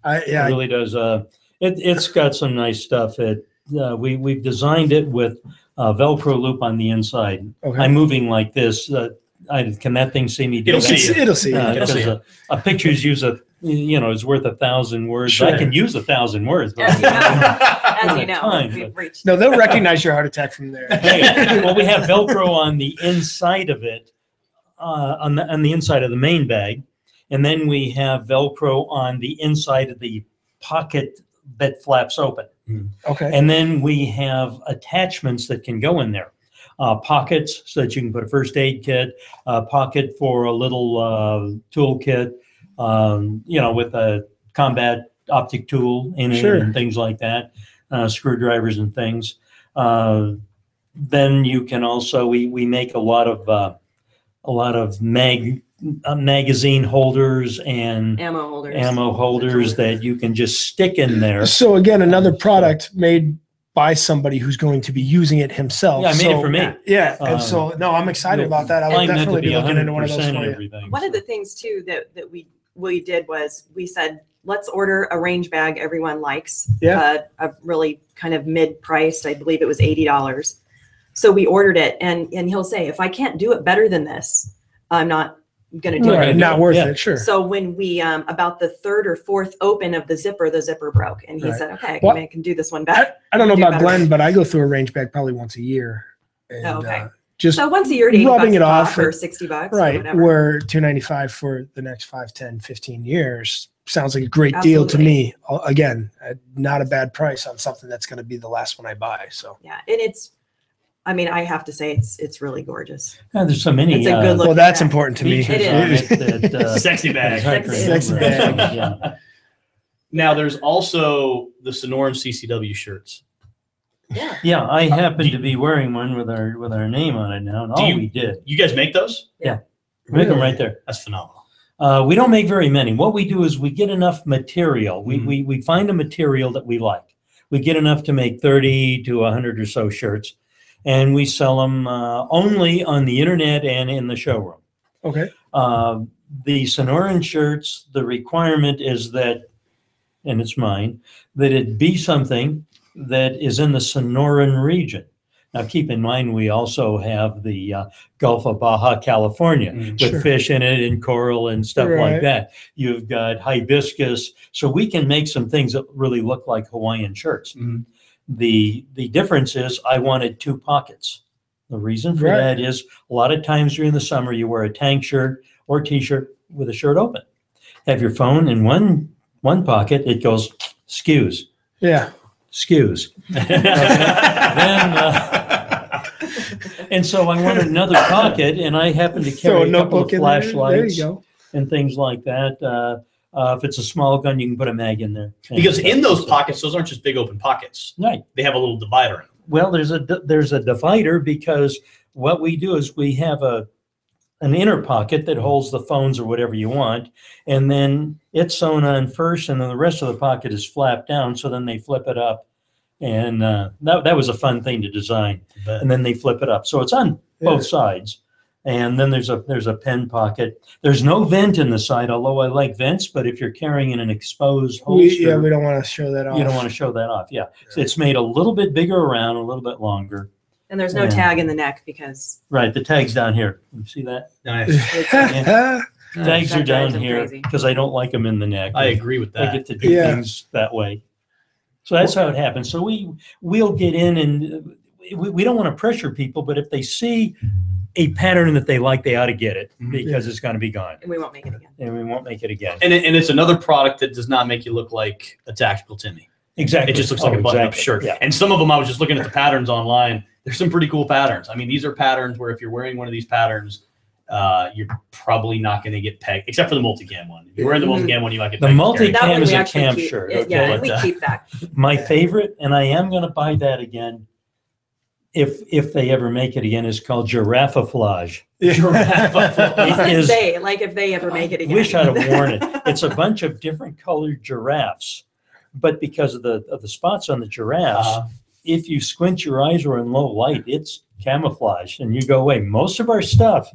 that. It really does. It's got some nice stuff. We've designed it with Velcro loop on the inside. Okay. I'm moving like this. Can that thing see me do It'll that? see you. It'll see. It'll see Because a picture's is worth 1,000 words. Sure. I can use 1,000 words. But As you know, Time, we've but- reached. No, they'll recognize your heart attack from there. Hey, well, we have Velcro on the inside of it, on the inside of the main bag, and then we have Velcro on the inside of the pocket that flaps open. Okay. And then we have attachments that can go in there. Pockets so that you can put a first aid kit, pocket for a little tool kit, with a combat optic tool in it Sure. and things like that, screwdrivers and things. Then you can also, we make a lot of magazine holders and ammo holders. that you can just stick in there. So again, another product made by somebody who's going to be using it himself. Yeah, I made it for me. Yeah, and so no, I'm excited about that. I would Find that to definitely be looking into one of 100% those for you. everything. One of the things too that we did was we said, let's order a range bag everyone likes. Yeah. A really kind of mid-priced, I believe it was $80. So we ordered it, and he'll say, if I can't do it better than this, I'm not going to do Right, it. not worth Yeah. it. Sure. So when we, about the third or fourth open of the zipper broke, and he Right. said, "Okay, Well, I can do this one better." I don't know Do about better. Glenn, but I go through a range bag probably once a year. And, Okay. just So once a year, at 80 rubbing bucks it a pop off or and- $60 or right. whatever. Where $295 for the next 5, 10, 15 years sounds like a great deal to Absolutely. me. Again, not a bad price on something that's going to be the last one I buy. So, Yeah, and it's, I mean, I have to say it's really gorgeous. There's so many. It's a good look. well, that's important to me. features It on is. it that, Sexy bag. Sexy bag. Yeah. Now there's also the Sonoran CCW shirts. Yeah, I happen to be wearing one with our name on it now, and Do all you- we did. You guys make those? Make them right there. That's phenomenal. We don't make very many. What we do is we get enough material. We find a material that we like. We get enough to make 30 to 100 or so shirts, and we sell them only on the internet and in the showroom. Okay. The Sonoran shirts, the requirement is that, and it's mine, that it be something that is in the Sonoran region. Now, keep in mind, we also have the Gulf of Baja, California, with Sure. fish in it and coral and stuff Right. like that. You've got hibiscus. So we can make some things that really look like Hawaiian shirts. Mhm. The difference is I wanted 2 pockets. The reason for Right. that is a lot of times during the summer, you wear a tank shirt or t-shirt with a shirt open. Have your phone in one pocket, it goes skews. Yeah. Skews. And so I wanted another pocket, and I happen to Throw carry a couple of in there. There flashlights you go. and things like that. If it's a small gun, you can put a mag in there. Because And, in those pockets, those aren't just big open pockets. right. They have a little divider in them. Well, there's a divider, because what we do is we have an inner pocket that holds the phones or whatever you want, and then it's sewn on first, and then the rest of the pocket is flapped down. So then they flip it up, and that was a fun thing to design. But And then they flip it up, so it's on Yeah. both sides. And then there's a pen pocket. There's no vent in the side, although I like vents. But if you're carrying in an exposed holster, We don't want to show that off. you don't want to show that off. Yeah, so it's made a little bit bigger around, a little bit longer. And there's no Yeah. tag in the neck because Right, the tag's down here. You see that? nice. Tags That are down drives them here crazy. because I don't like them in the neck. I agree with I that. get to do Yeah. things that way. So that's how it happens. So we'll get in, and we don't want to pressure people, but if they see a pattern that they like, they ought to get it, Mhm. because it's going to be gone, and we won't make it again. and we won't make it again. And it's another product that does not make you look like a tactical Timmy. Exactly. It just looks like Oh, a button-up exactly. shirt. Yeah. And some of them, I was just looking at the patterns online. There's some pretty cool patterns. I mean, these are patterns where if you're wearing one of these patterns, you're probably not going to get pegged, except for the multicam one. If you're wearing the multicam one, you might get The pegged. multi- That Cam one is we a actually cam keep. shirt, Yeah, okay? and we But, keep that. My favorite, and I am going to buy that again, if they ever make it again, is called Giraffaflage. It is- says they, if they ever make it again. Wish I'd have worn it. It's a bunch of different colored giraffes, but because of the spots on the giraffes, Uh-huh. if you squint your eyes or in low light, it's camouflage, and you go away. Most of our stuff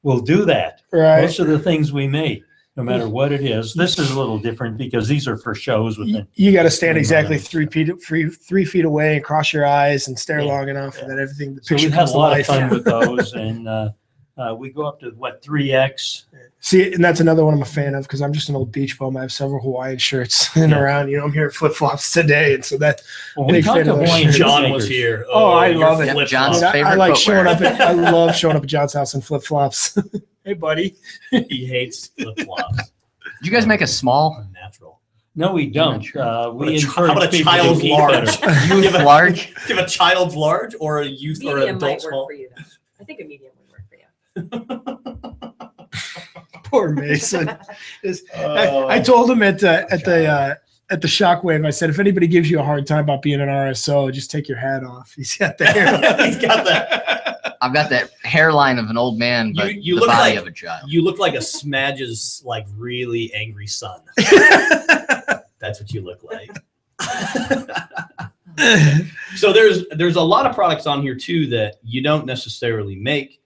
will do that. Right. Most of the things we make, no matter what it is. This is a little different because these are for shows with the You got to stand exactly 3 feet away and cross your eyes and stare long enough, and then everything. The So picture we've had comes a to lot of life. fun with those, and we go up to 3X. See, and that's another one I'm a fan of because I'm just an old beach bum. I have several Hawaiian shirts in Yeah. around. I'm here at flip flops today, and so that Well, we Big talked fan to of those Hawaiian shirts. John makers. was here. Oh, I your love it. flip-flops. John's I favorite like footwear. showing up. I love showing up at John's house in flip flops. Hey, buddy. He hates flip flops. Did you guys make a small? Unnatural. No, we don't. How We about encourage a people to child's eat large? better. Do you have a- large? do you have a child's large or a youth or an Medium adult might work small? for you, though. I think a medium would work for you. Poor Mason. Oh, I told him at the Shockwave. I said, if anybody gives you a hard time about being an RSO, just take your hat off. He's got the hair. He's got that. I've got that hairline of an old man, but You the look body like- of a child. You look like a Smadge's like really angry son. That's what you look like. So there's a lot of products on here too that you don't necessarily make,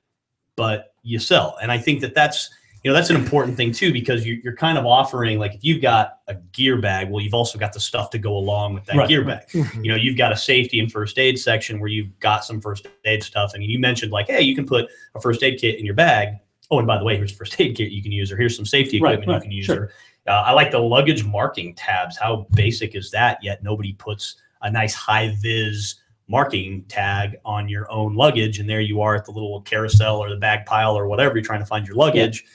but you sell, and I think that's that's an important thing too, because you're kind of offering, like, if you've got a gear bag, well, you've also got the stuff to go along with that Right, gear right. bag. You've got a safety and first aid section where you've got some first aid stuff. I mean, you mentioned like, hey, you can put a first aid kit in your bag. oh, and by the way, here's first aid kit you can use, or here's some safety Right, equipment you right, can use. sure. Or, I like the luggage marking tabs. How basic is that? Yet nobody puts a nice high vis marking tag on your own luggage, and there you are at the little carousel or the bag pile or whatever you're trying to find your luggage.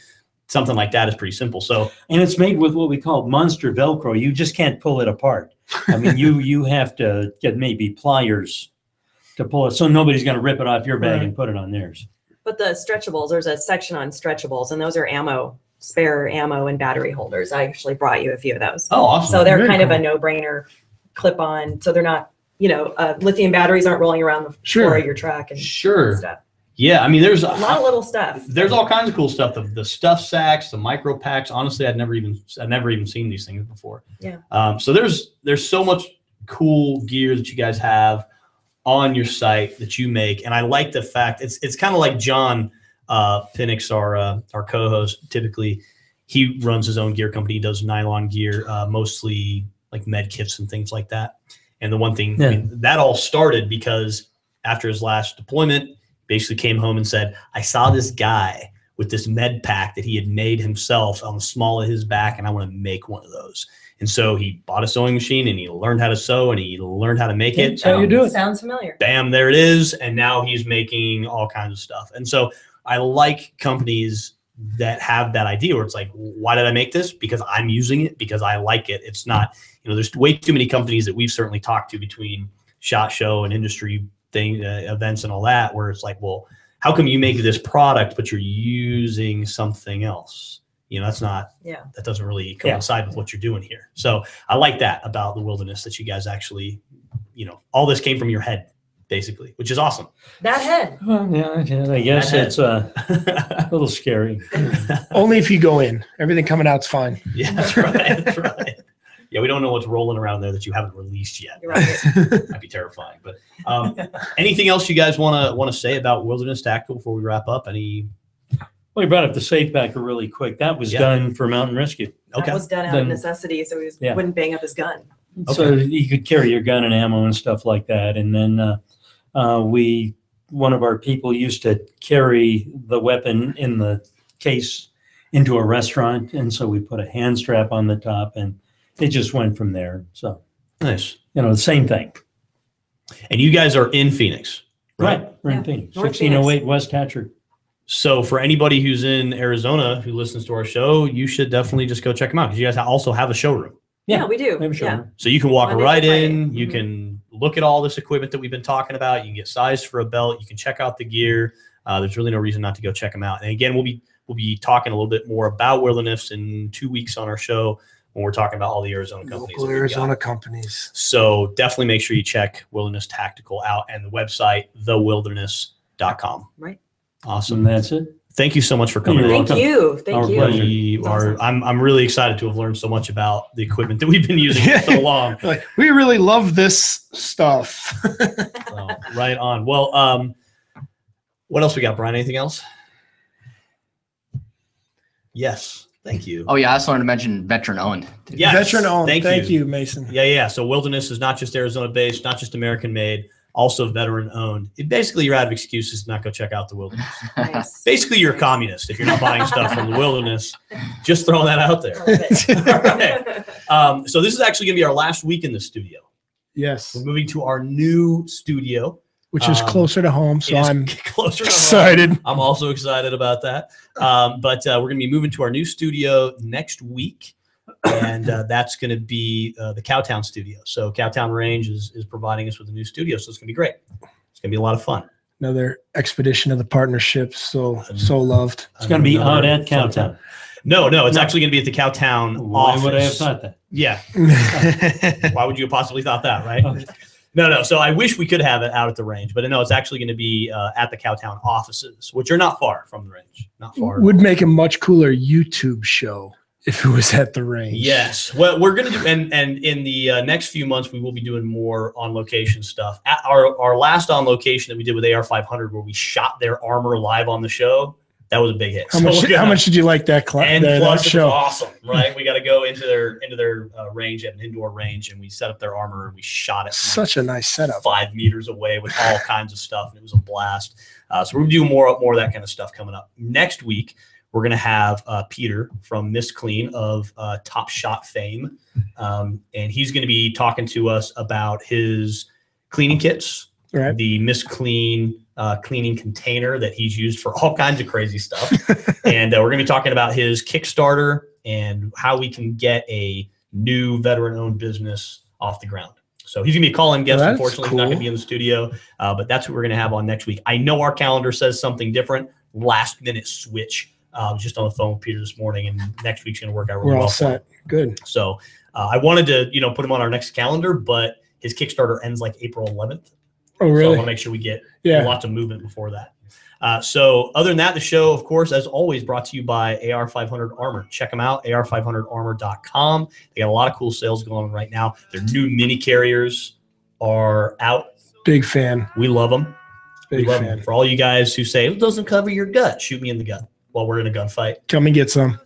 Something like that is pretty simple. So, And it's made with what we call monster Velcro. You just can't pull it apart. I mean, you have to get maybe pliers to pull it, so nobody's going to rip it off your bag and put it on theirs. But the stretchables, there's a section on stretchables, and those are spare ammo and battery holders. I actually brought you a few of those. oh, awesome. So they're Very kind of cool. a no-brainer clip on. So they're not, lithium batteries aren't rolling around the floor of your truck and Sure. stuff. Yeah. I mean, there's A lot of little stuff. There's all kinds of cool stuff. The stuff sacks, the micro packs. Honestly, I'd never even seen these things before. Yeah. So there's so much cool gear that you guys have on your site that you make, and I like the fact it's kind of like John Penix, our co-host. Typically, he runs his own gear company. He does nylon gear, mostly like med kits and things like that. And the one thing I mean, that all started because after his last deployment, basically came home and said, I saw this guy with this med pack that he had made himself on the small of his back, and I want to make one of those. And so he bought a sewing machine, and he learned how to sew, and he learned how to make it. That's how you do it. Sounds familiar. Bam, there it is. And now he's making all kinds of stuff. And so I like companies that have that idea where it's like, why did I make this? Because I'm using it, because I like it. It's not, there's way too many companies that we've certainly talked to between SHOT Show and industry events and all that, where it's like, well, how come you make this product but you're using something else? That's not, that doesn't really coincide with what you're doing here. So I like that about the Wilderness, that you guys actually, all this came from your head basically, which is awesome. That head. Well, yeah, I guess it's a little scary. Only if you go in. Everything coming out's fine. Yeah, that's right. That's right. Yeah, we don't know what's rolling around there that you haven't released yet. You're right. That'd be terrifying. But anything else you guys want to say about Wilderness Tactical before we wrap up? Any? Well, you brought up the safe backer really quick. That was done for mountain rescue. That was done out of necessity, so he wouldn't bang up his gun. So you could carry your gun and ammo and stuff like that. And then one of our people used to carry the weapon in the case into a restaurant. And so we put a hand strap on the top, and it just went from there. So nice. The same thing. And you guys are in Phoenix, right? We're in Phoenix, North 1608 West Hatcher. So for anybody who's in Arizona who listens to our show, you should definitely just go check them out, because you guys also have a showroom. Yeah, we do. We have a showroom. So you can walk Monday right to Friday. in. You can look at all this equipment that we've been talking about. You can get sized for a belt. You can check out the gear. There's really no reason not to go check them out. And again, we'll be talking a little bit more about Wilderness in 2 weeks on our show when we're talking about all the Arizona companies. Local Arizona companies. So definitely make sure you check Wilderness Tactical out, and the website, thewilderness.com. Right. Awesome. And that's it. Thank you so much for coming. You're in. Thank you. Thank Our you. pleasure. We It's are, awesome. I'm really excited to have learned so much about the equipment that we've been using for so long. Like, we really love this stuff. So, right on. Well, what else we got, Brian? Anything else? Yes. Thank you. Oh yeah, I also wanted to mention veteran owned. Yes. Veteran owned. Thank you, Mason. Yeah. So Wilderness is not just Arizona based, not just American made, also veteran owned. Basically, you're out of excuses to not go check out the Wilderness. Nice. Basically, you're a communist if you're not buying stuff from the Wilderness. Just throwing that out there. Love it. All right. So this is actually going to be our last week in the studio. Yes. We're moving to our new studio. Which is closer to home, so It is I'm closer to home. excited. I'm also excited about that. But we're going to be moving to our new studio next week. And that's going to be the Cowtown studio. So Cowtown Range is providing us with a new studio. So it's going to be great. It's going to be a lot of fun. Another expedition of the partnership. So loved. It's going to be out Another at fun Cowtown. time. No, it's actually going to be at the Cowtown Why office. would I have thought that? Yeah. Why would you have possibly thought that, right? Okay. No. So I wish we could have it out at the range, but no, it's actually going to be at the Cowtown offices, which are not far from the range. Not far. Would make a much cooler YouTube show if it was at the range. Yes. Well, we're going to do, and in the next few months, we will be doing more on location stuff. At our last on location that we did with AR 500, where we shot their armor live on the show, That was a big hit. How So much? we're gonna- How much did you like that And that plus, it was show? awesome, right? We got to go into their range at an indoor range, and we set up their armor and we shot it from Such a nice setup. 5 meters away with all kinds of stuff, and it was a blast. So we're gonna do more of that kind of stuff coming up next week. We're gonna have Peter from Miss Clean of Top Shot fame, and he's gonna be talking to us about his cleaning kits, Right. the Miss Clean cleaning container that he's used for all kinds of crazy stuff. And we're going to be talking about his Kickstarter and how we can get a new veteran-owned business off the ground. So he's going to be a call-in guest. That's Unfortunately, he's not going to cool. be in the studio, but that's what we're going to have on next week. I know our calendar says something different. Last-minute switch. I was just on the phone with Peter this morning, and next week's going to work out really We're well. all for him. set. Good. So I wanted to, put him on our next calendar, but his Kickstarter ends like April 11th. Oh, So I really? want to make sure we get Yeah. lots of movement before that. So other than that, the show, of course, as always, brought to you by AR500 Armor. Check them out, ar500armor.com. They got a lot of cool sales going on right now. Their new mini carriers are out. Big fan. We love them. Big we love fan. them. For all you guys who say, it doesn't cover your gut, shoot me in the gut while we're in a gunfight. Come and get some.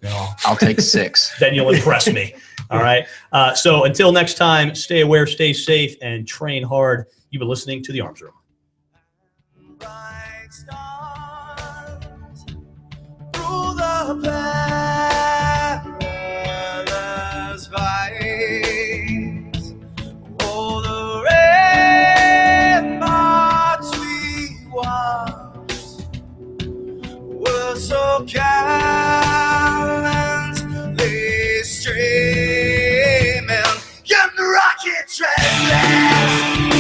I'll take 6. Then you'll impress me. All right. So until next time, stay aware, stay safe, and train hard. You've been listening to The Arms Room. Bright stars through the perilous fights. Oh, the ramparts we watched were so gallantly streaming. Young rocket treadless,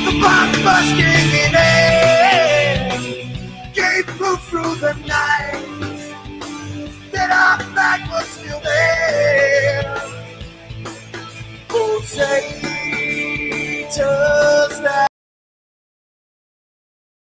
the bombs bursting in air, gave proof through the night that our flag was still there. Oh, Satan.